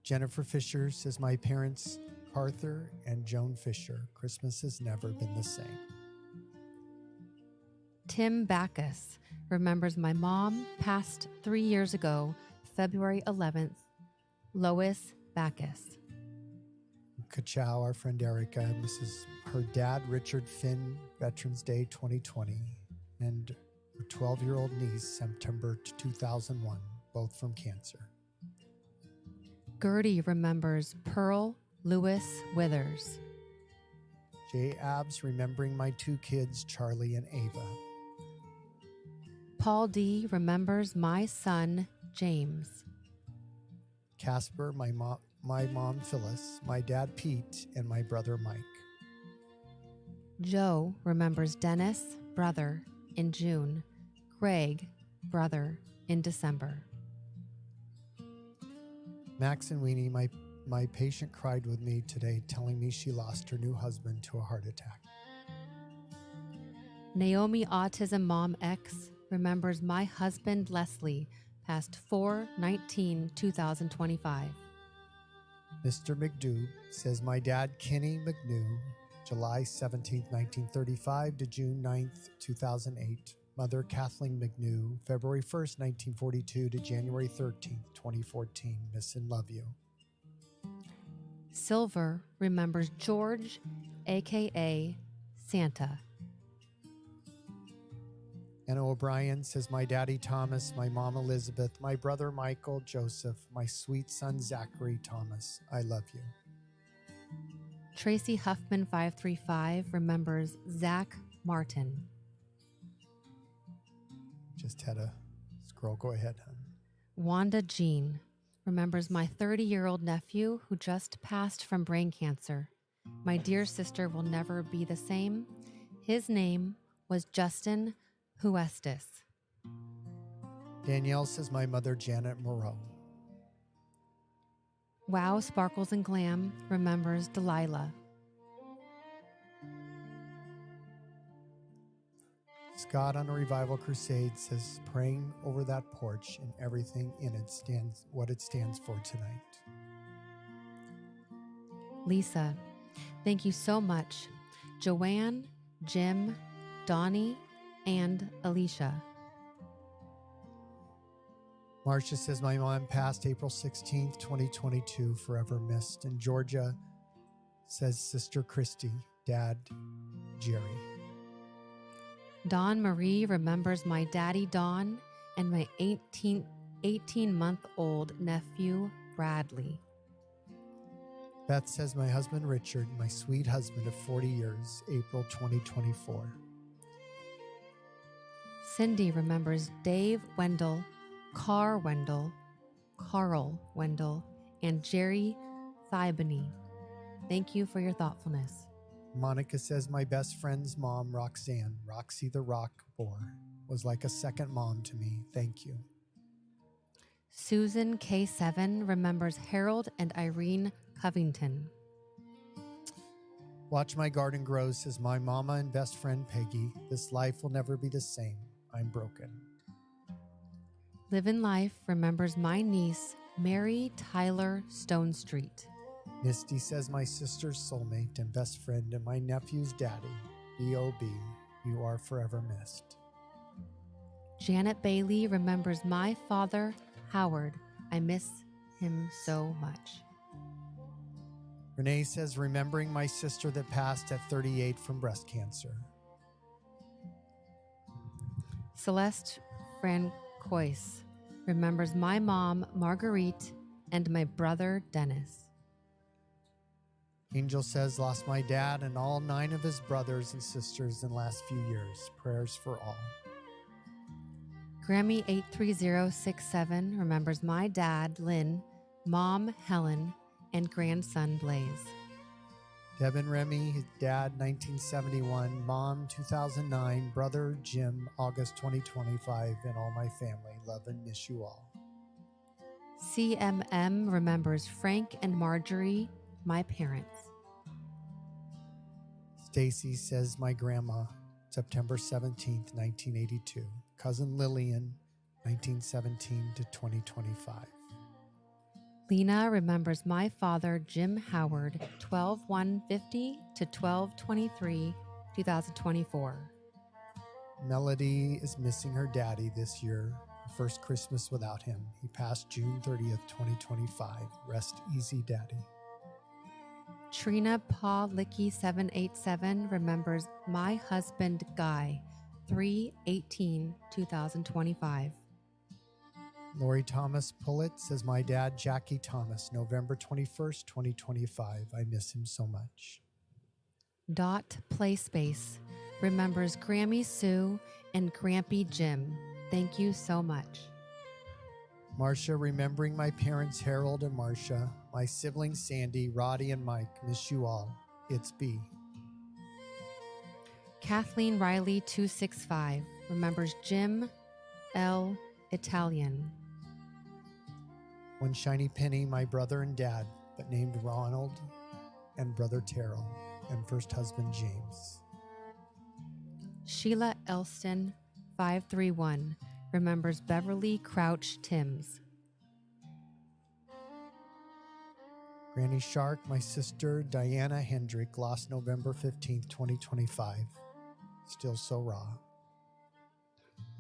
Jennifer Fisher says, my parents, Arthur and Joan Fisher. Christmas has never been the same. Tim Backus remembers my mom passed 3 years ago, February 11th, Lois Backus. Kachow, our friend Erica, this is her dad, Richard Finn, Veterans Day 2020, and her 12-year-old niece, September 2001, both from cancer. Gertie remembers Pearl Lewis Withers. Jay Abs remembering my 2 kids, Charlie and Ava. Paul D. remembers my son, James. Casper, my mom, Phyllis, my dad, Pete, and my brother, Mike. Joe remembers Dennis, brother, in June. Greg, brother, in December. Max and Weenie, my patient cried with me today, telling me she lost her new husband to a heart attack. Naomi Autism Mom X remembers my husband, Leslie, passed 4/19/2025. Mr. McDough says, my dad, Kenny McNew, July 17, 1935 to June 9th, 2008. Mother, Kathleen McNew, February 1st, 1942 to January 13th, 2014. Miss and love you. Silver remembers George, a.k.a. Santa. Anna O'Brien says, my daddy Thomas, my mom Elizabeth, my brother Michael Joseph, my sweet son Zachary Thomas, I love you. Tracy Huffman 535 remembers Zach Martin. Just had a scroll. Go ahead, hon. Wanda Jean remembers my 30-year-old nephew who just passed from brain cancer. My dear sister will never be the same. His name was Justin Huestis. Danielle says, my mother, Janet Moreau. Wow Sparkles and Glam remembers Delilah. Scott on a Revival Crusade says, praying over that porch and everything in it stands what it stands for tonight. Lisa, thank you so much. Joanne, Jim, Donnie, and Alicia. Marcia says, my mom passed April 16th, 2022, forever missed. And Georgia says, Sister Christy, Dad, Jerry. Dawn Marie remembers my daddy Don and my 18-month-old nephew Bradley. Beth says, my husband Richard, my sweet husband of 40 years, April 2024. Cindy remembers Dave Wendell, Carl Wendell, and Jerry Thibany. Thank you for your thoughtfulness. Monica says, my best friend's mom, Roxanne, Roxy the Rock Boar, was like a second mom to me. Thank you. Susan K7 remembers Harold and Irene Covington. Watch My Garden Grow says, my mama and best friend Peggy, this life will never be the same. I'm broken. Live in Life remembers my niece, Mary Tyler Stone Street. Misty says, my sister's soulmate and best friend and my nephew's daddy, B.O.B., you are forever missed. Janet Bailey remembers my father, Howard. I miss him so much. Renee says, remembering my sister that passed at 38 from breast cancer. Celeste Francois remembers my mom, Marguerite, and my brother, Dennis. Angel says, lost my dad and all 9 of his brothers and sisters in the last few years. Prayers for all. Grammy 83067 remembers my dad, Lynn, mom, Helen, and grandson, Blaze. Deb and Remy, his dad, 1971, mom, 2009, brother, Jim, August 2025, and all my family. Love and miss you all. CMM remembers Frank and Marjorie, my parents. Stacy says, my grandma, September 17th, 1982. cousin Lillian, 1917 to 2025. Lena remembers my father, Jim Howard, 12/1/50 to 12/23, 2024. Melody is missing her daddy this year, the first Christmas without him. He passed June 30th, 2025. Rest easy, daddy. Trina Pawlicki 787 remembers my husband, Guy, 3/18, 2025. Lori Thomas Pullett says, my dad, Jackie Thomas, November 21st, 2025. I miss him so much. Dot Playspace remembers Grammy Sue and Grampy Jim. Thank you so much. Marcia, remembering my parents, Harold and Marcia, my siblings, Sandy, Roddy, and Mike. Miss you all. It's B. Kathleen Riley 265 remembers Jim L. Italian. One shiny penny, my brother and dad, but named Ronald, and brother Terrell, and first husband James. Sheila Elston 531 remembers Beverly Crouch Timms. Granny Shark, my sister Diana Hendrick, lost November 15th, 2025. Still so raw.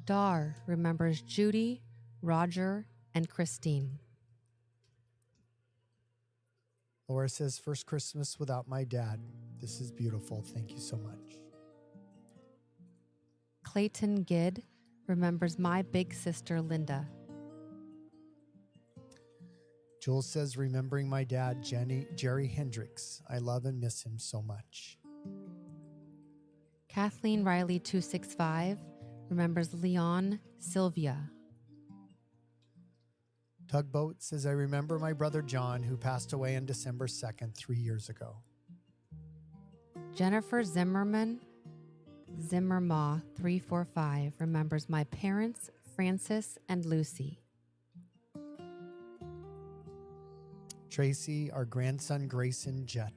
Dar remembers Judy, Roger, and Christine. Laura says, first Christmas without my dad. This is beautiful. Thank you so much. Clayton Gidd remembers my big sister Linda. Jules says, remembering my dad, Jerry Hendricks. I love and miss him so much. Kathleen Riley 265 remembers Leon Sylvia. Tugboat says, I remember my brother John, who passed away on December 2nd, 3 years ago. Jennifer Zimmerma 345 remembers my parents, Francis and Lucy. Tracy, our grandson Grayson Jett.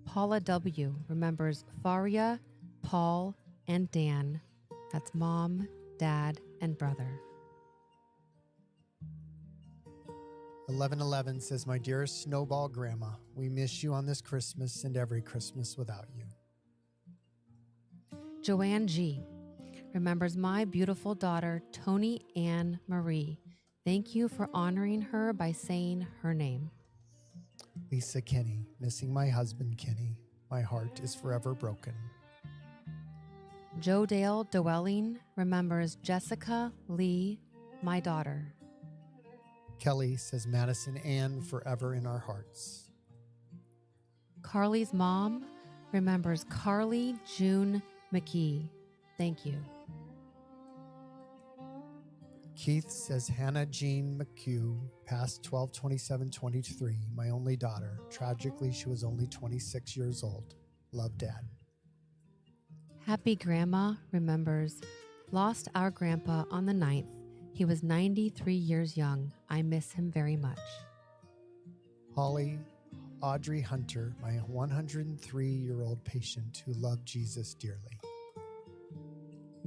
Paula W. remembers Faria, Paul, and Dan. That's mom, dad, and brother. 1111 says, my dearest Snowball Grandma, we miss you on this Christmas and every Christmas without you. Joanne G. remembers my beautiful daughter, Tony Ann Marie. Thank you for honoring her by saying her name. Lisa Kenny, missing my husband Kenny. My heart is forever broken. Joe Dale Dwelling remembers Jessica Lee, my daughter. Kelly says, Madison Ann, forever in our hearts. Carly's mom remembers Carly June McKee. Thank you. Keith says, Hannah Jean McHugh, passed 12/27/23, my only daughter. Tragically, she was only 26 years old. Love, Dad. Happy Grandma remembers lost our grandpa on the 9th. He was 93 years young. I miss him very much. Holly Audrey Hunter, my 103-year-old patient who loved Jesus dearly.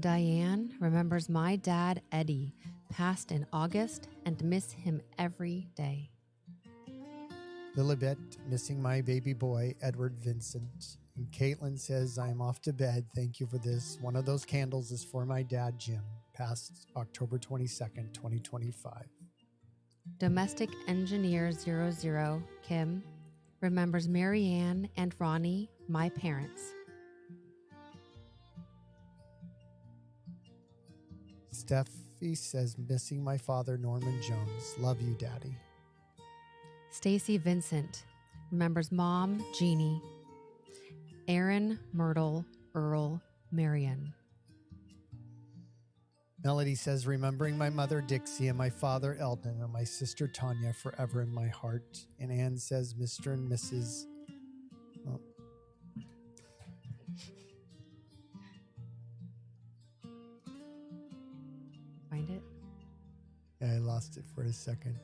Diane remembers my dad, Eddie, passed in August and miss him every day. Lilibet, missing my baby boy, Edward Vincent. And Caitlin says, I'm off to bed. Thank you for this. One of those candles is for my dad, Jim, passed October 22nd, 2025. Domestic Engineer 00, Kim, remembers Marianne and Ronnie, my parents. Steffi says, missing my father, Norman Jones. Love you, Daddy. Stacy Vincent remembers Mom, Jeannie. Aaron, Myrtle, Earl, Marion. Melody says, remembering my mother, Dixie, and my father, Eldon, and my sister, Tanya, forever in my heart. And Anne says, Mr. and Mrs. Oh. Find it? Yeah, I lost it for a second.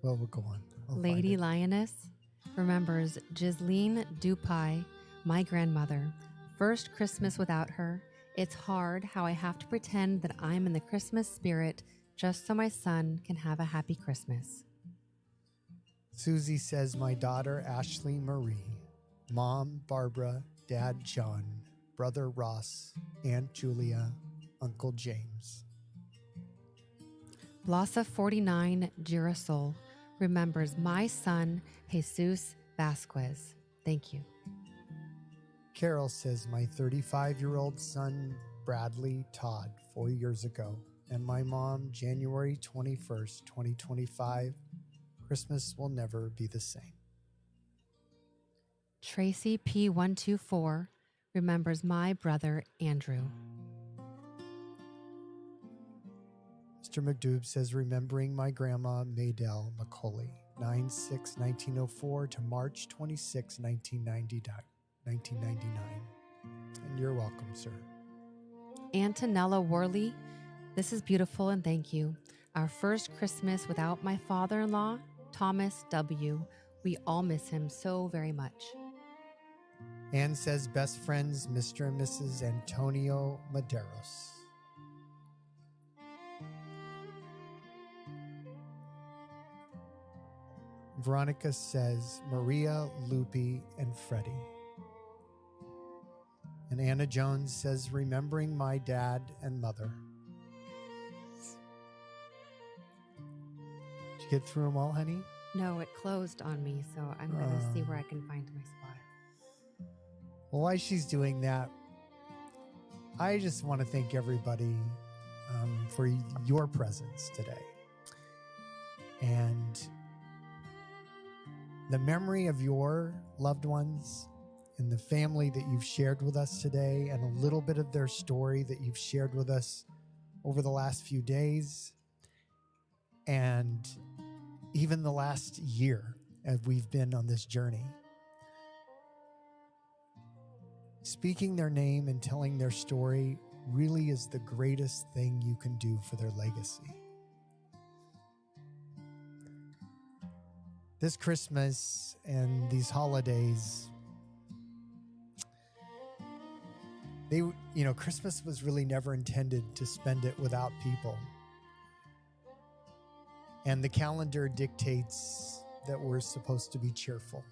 Well, we'll go on. Lady Lioness remembers Ghislaine Dupai, my grandmother. First Christmas without her. It's hard how I have to pretend that I'm in the Christmas spirit just so my son can have a happy Christmas. Susie says, my daughter Ashley Marie, Mom Barbara, Dad John, Brother Ross, Aunt Julia, Uncle James. Blasa 49 Girasol remembers my son Jesus Vasquez. Thank you. Carol says, my 35-year-old son Bradley Todd 4 years ago, and my mom January 21st, 2025. Christmas will never be the same. Tracy P124 remembers my brother Andrew. Mr. McDoob says, remembering my grandma Maydell McCauley, 9/6/1904 to March 26, 1999. And you're welcome, sir. Antonella Worley, this is beautiful and thank you. Our first Christmas without my father-in-law, Thomas W. We all miss him so very much. Anne says, best friends, Mr. and Mrs. Antonio Maderos. Veronica says, Maria, Lupe, and Freddie. And Anna Jones says, remembering my dad and mother. Did you get through them all, honey? No, it closed on me, so I'm going to see where I can find my spot. Well, while she's doing that, I just want to thank everybody for your presence today. And the memory of your loved ones and the family that you've shared with us today, and a little bit of their story that you've shared with us over the last few days, and even the last year as we've been on this journey. Speaking their name and telling their story really is the greatest thing you can do for their legacy. This Christmas and these holidays, Christmas was really never intended to spend it without people. And the calendar dictates that we're supposed to be cheerful.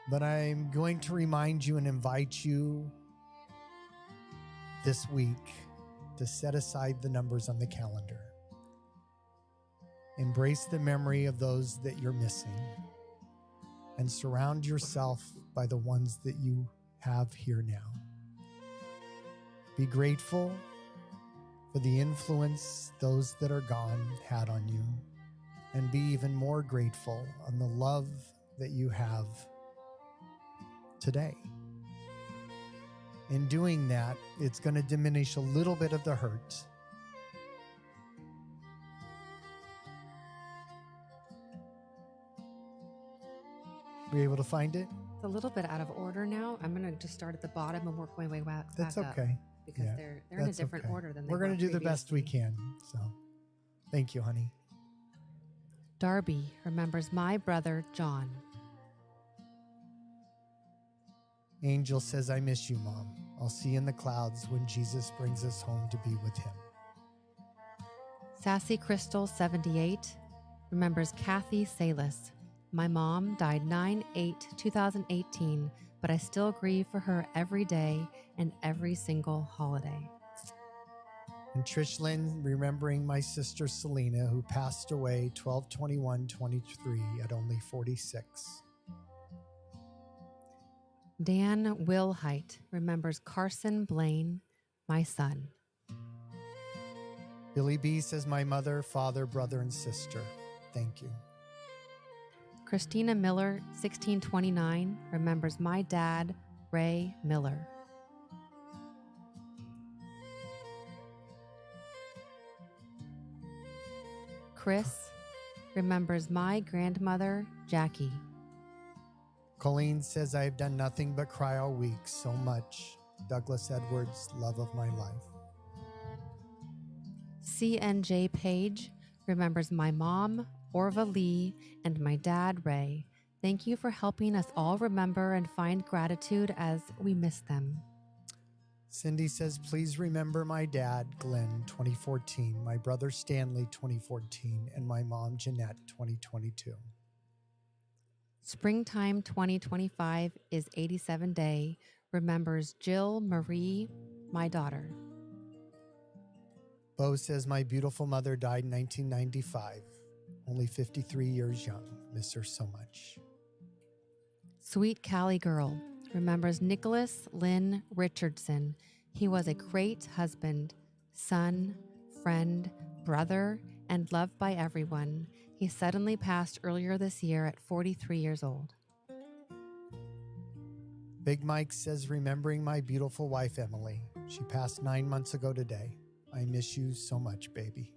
But I'm going to remind you and invite you this week to set aside the numbers on the calendar. Embrace the memory of those that you're missing, and surround yourself by the ones that you have here now. Be grateful for the influence those that are gone had on you, and be even more grateful on the love that you have today. In doing that, it's going to diminish a little bit of the hurt. Were you able to find it? It's a little bit out of order now. I'm going to just start at the bottom and work my way back That's up. okay. Because they're in a different order than they were We're going to do the best we previously. can. So, thank you, honey. Darby remembers my brother John. Angel says, I miss you, Mom. I'll see you in the clouds when Jesus brings us home to be with him. Sassy Crystal 78 remembers Kathy Salis. My mom died 9/8/2018, but I still grieve for her every day and every single holiday. And Trish Lynn remembering my sister Selena, who passed away 12/21/23 at only 46. Dan Wilhite remembers Carson Blaine, my son. Billy B says, my mother, father, brother, and sister. Thank you. Christina Miller 1629 remembers my dad, Ray Miller. Chris remembers my grandmother, Jackie. Colleen says, I have done nothing but cry all week so much. Douglas Edwards, love of my life. CNJ Page remembers my mom, Orva Lee, and my dad, Ray. Thank you for helping us all remember and find gratitude as we miss them. Cindy says, please remember my dad, Glenn, 2014, my brother, Stanley, 2014, and my mom, Jeanette, 2022. Springtime 2025 is 87 Day, remembers Jill Marie, my daughter. Bo says, my beautiful mother died in 1995, only 53 years young. Miss her so much. Sweet Cali Girl remembers Nicholas Lynn Richardson. He was a great husband, son, friend, brother, and loved by everyone. He suddenly passed earlier this year at 43 years old. Big Mike says, remembering my beautiful wife, Emily. She passed 9 months ago today. I miss you so much, baby.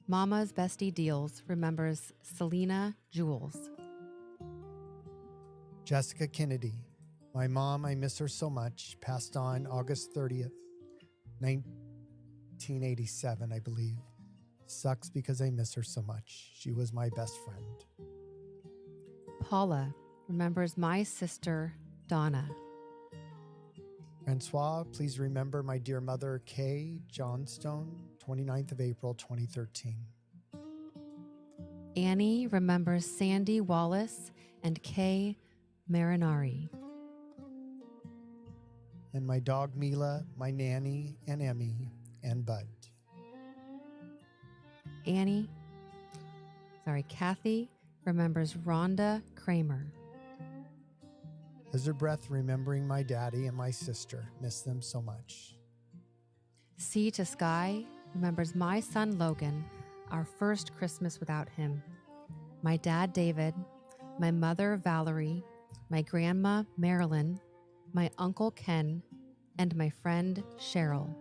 Mama's Bestie Deals remembers Selena Jules. Jessica Kennedy. My mom, I miss her so much. Passed on August 30th, 1987, I believe. Sucks because I miss her so much. She was my best friend. Paula remembers my sister, Donna. Francois, please remember my dear mother, Kay Johnstone, 29th of April, 2013. Annie remembers Sandy Wallace and Kay Marinari. And my dog, Mila, my nanny, and Emmy, and Bud. Kathy remembers Rhonda Kramer. Lizard Breath, remembering my daddy and my sister. Miss them so much. Sea to Sky remembers my son Logan, our first Christmas without him. My dad David, my mother Valerie, my grandma Marilyn, my uncle Ken, and my friend Cheryl.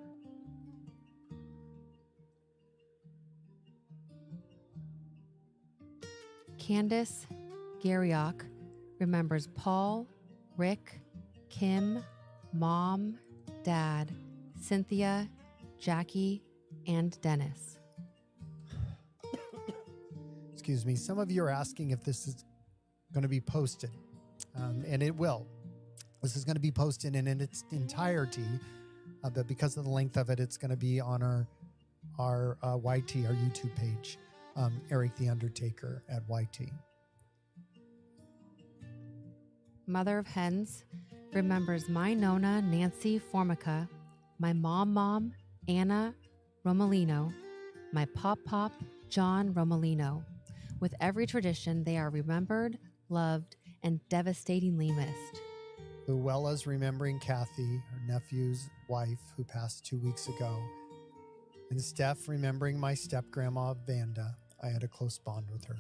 Candace Garriock remembers Paul, Rick, Kim, Mom, Dad, Cynthia, Jackie, and Dennis. Excuse me. Some of you are asking if this is going to be posted, and it will. This is going to be posted in its entirety, but because of the length of it, it's going to be on our YT, our YouTube page, Eric the Undertaker at YT. Mother of Hens remembers my Nona Nancy Formica, my mom Anna Romolino, my pop John Romolino. With every tradition, they are remembered, loved, and devastatingly missed. Luella's remembering Kathy, her nephew's wife, who passed 2 weeks ago. And Steph remembering my step-grandma, Vanda. I had a close bond with her.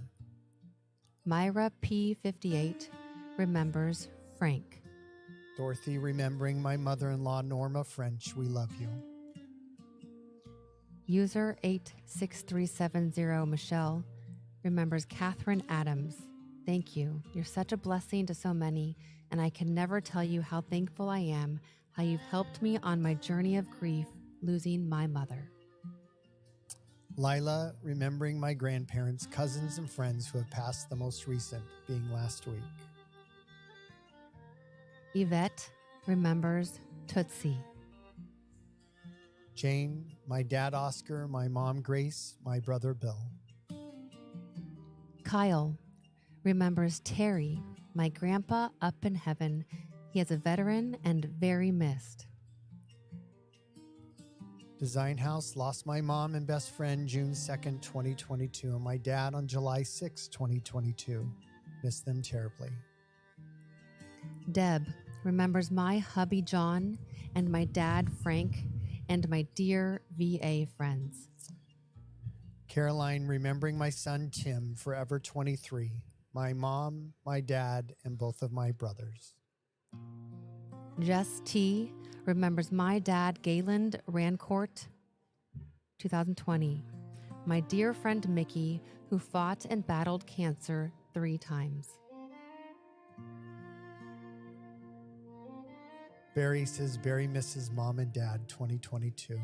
Myra P58 remembers Frank. Dorothy remembering my mother-in-law, Norma French. We love you. User 86370 Michelle remembers Catherine Adams. Thank you. You're such a blessing to so many, and I can never tell you how thankful I am, how you've helped me on my journey of grief, losing my mother. Lila remembering my grandparents, cousins, and friends who have passed, the most recent being last week. Yvette remembers Tootsie. Jane, my dad Oscar, my mom Grace, my brother Bill. Kyle remembers Terry, my grandpa up in heaven. He is a veteran and very missed. Design House lost my mom and best friend June 2nd, 2022, and my dad on July 6th, 2022. Miss them terribly. Deb remembers my hubby John and my dad Frank and my dear VA friends. Caroline remembering my son Tim, forever 23, my mom, my dad, and both of my brothers. Jess T remembers my dad Gayland Rancourt, 2020, my dear friend Mickey, who fought and battled cancer 3 times. Barry says Barry misses mom and dad, 2022.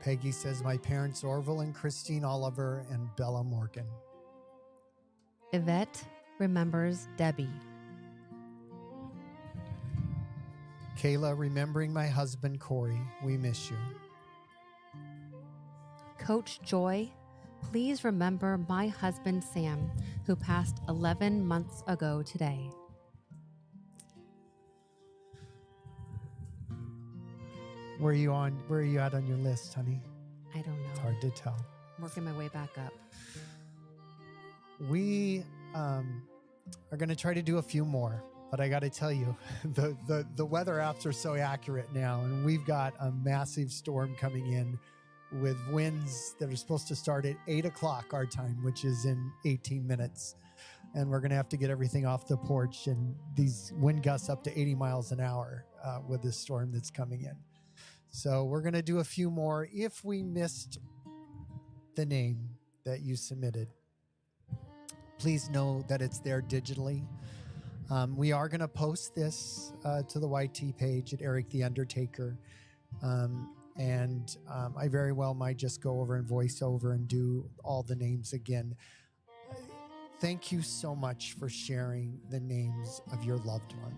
Peggy says my parents Orville and Christine Oliver and Bella Morgan. Yvette remembers Debbie. Kayla, remembering my husband, Corey, we miss you. Coach Joy, please remember my husband, Sam, who passed 11 months ago today. Where are you at on your list, honey? I don't know. It's hard to tell. I'm working my way back up. We are going to try to do a few more, but I got to tell you, the weather apps are so accurate now, and we've got a massive storm coming in with winds that are supposed to start at 8 o'clock our time, which is in 18 minutes. And we're going to have to get everything off the porch, and these wind gusts up to 80 miles an hour with this storm that's coming in. So we're going to do a few more. If we missed the name that you submitted, please know that it's there digitally. We are going to post this to the YT page at Eric the Undertaker. And I very well might just go over and voice over and do all the names again. Thank you so much for sharing the names of your loved one.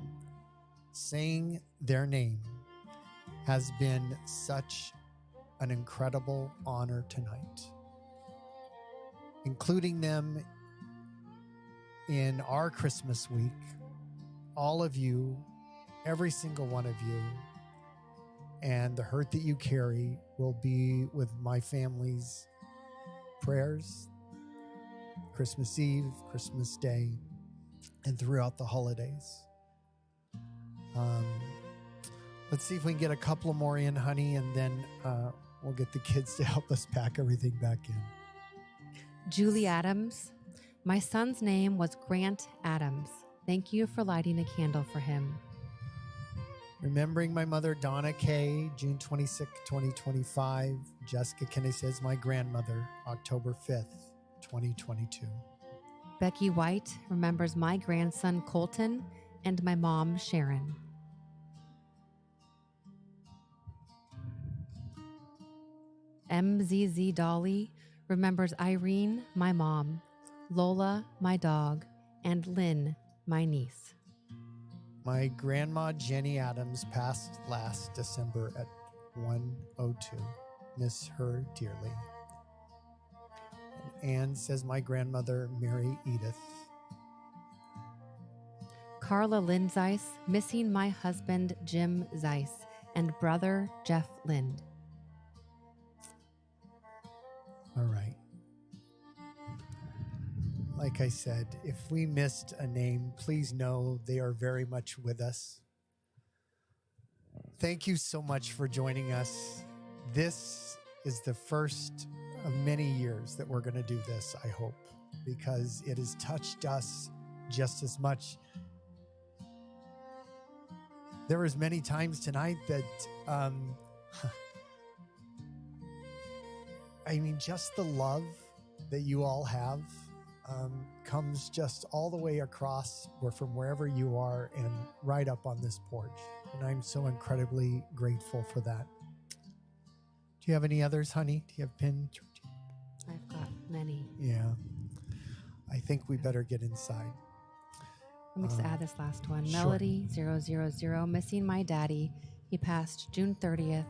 Saying their name has been such an incredible honor tonight. Including them in our Christmas week, all of you, every single one of you, and the hurt that you carry will be with my family's prayers, Christmas Eve, Christmas Day, and throughout the holidays. Let's see if we can get a couple more in, honey, and then we'll get the kids to help us pack everything back in. Julie Adams, my son's name was Grant Adams. Thank you for lighting a candle for him. Remembering my mother, Donna Kay, June 26, 2025. Jessica Kennedy says my grandmother, October 5th, 2022. Becky White remembers my grandson, Colton, and my mom, Sharon. MZZ Dolly remembers Irene, my mom, Lola, my dog, and Lynn, my niece. My grandma, Jenny Adams, passed last December at 1:02. Miss her dearly. And Anne says my grandmother, Mary Edith. Carla Lynn Zeiss, missing my husband, Jim Zeiss, and brother, Jeff Lind. All right. Like I said, if we missed a name, please know they are very much with us. Thank you so much for joining us. This is the first of many years that we're going to do this, I hope, because it has touched us just as much. There was many times tonight that, just the love that you all have comes just all the way across from wherever you are and right up on this porch. And I'm so incredibly grateful for that. Do you have any others, honey? Do you have pin? I've got many. Yeah. I think we better get inside. Let me just add this last one. Sure. Melody 000, missing my daddy. He passed June 30th,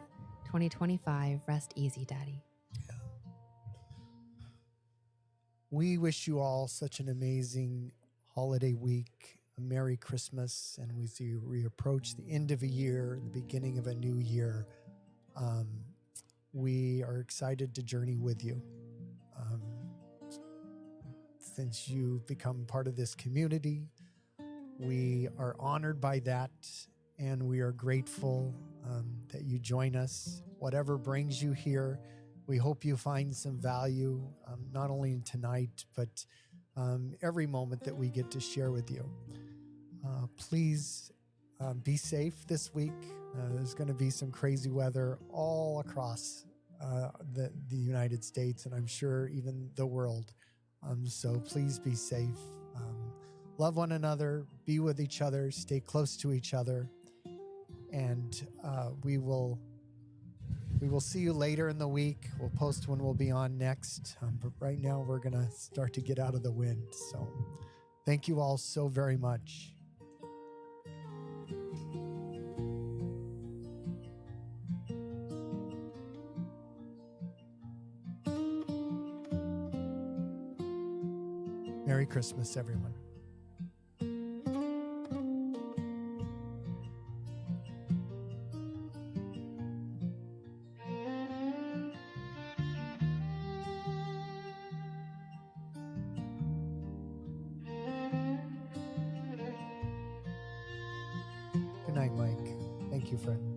2025. Rest easy, Daddy. Yeah. We wish you all such an amazing holiday week, a Merry Christmas, and we approach the end of a year, the beginning of a new year. We are excited to journey with you. Since you've become part of this community, we are honored by that, and we are grateful that you join us. Whatever brings you here, we hope you find some value, not only in tonight, but every moment that we get to share with you. Please be safe this week. There's going to be some crazy weather all across the United States, and I'm sure even the world. So please be safe. Love one another, be with each other, stay close to each other, and we will We will see you later in the week. We'll post when we'll be on next. But right now, we're going to start to get out of the wind. So thank you all so very much. Merry Christmas, everyone. Good night, Mike. Thank you, friend.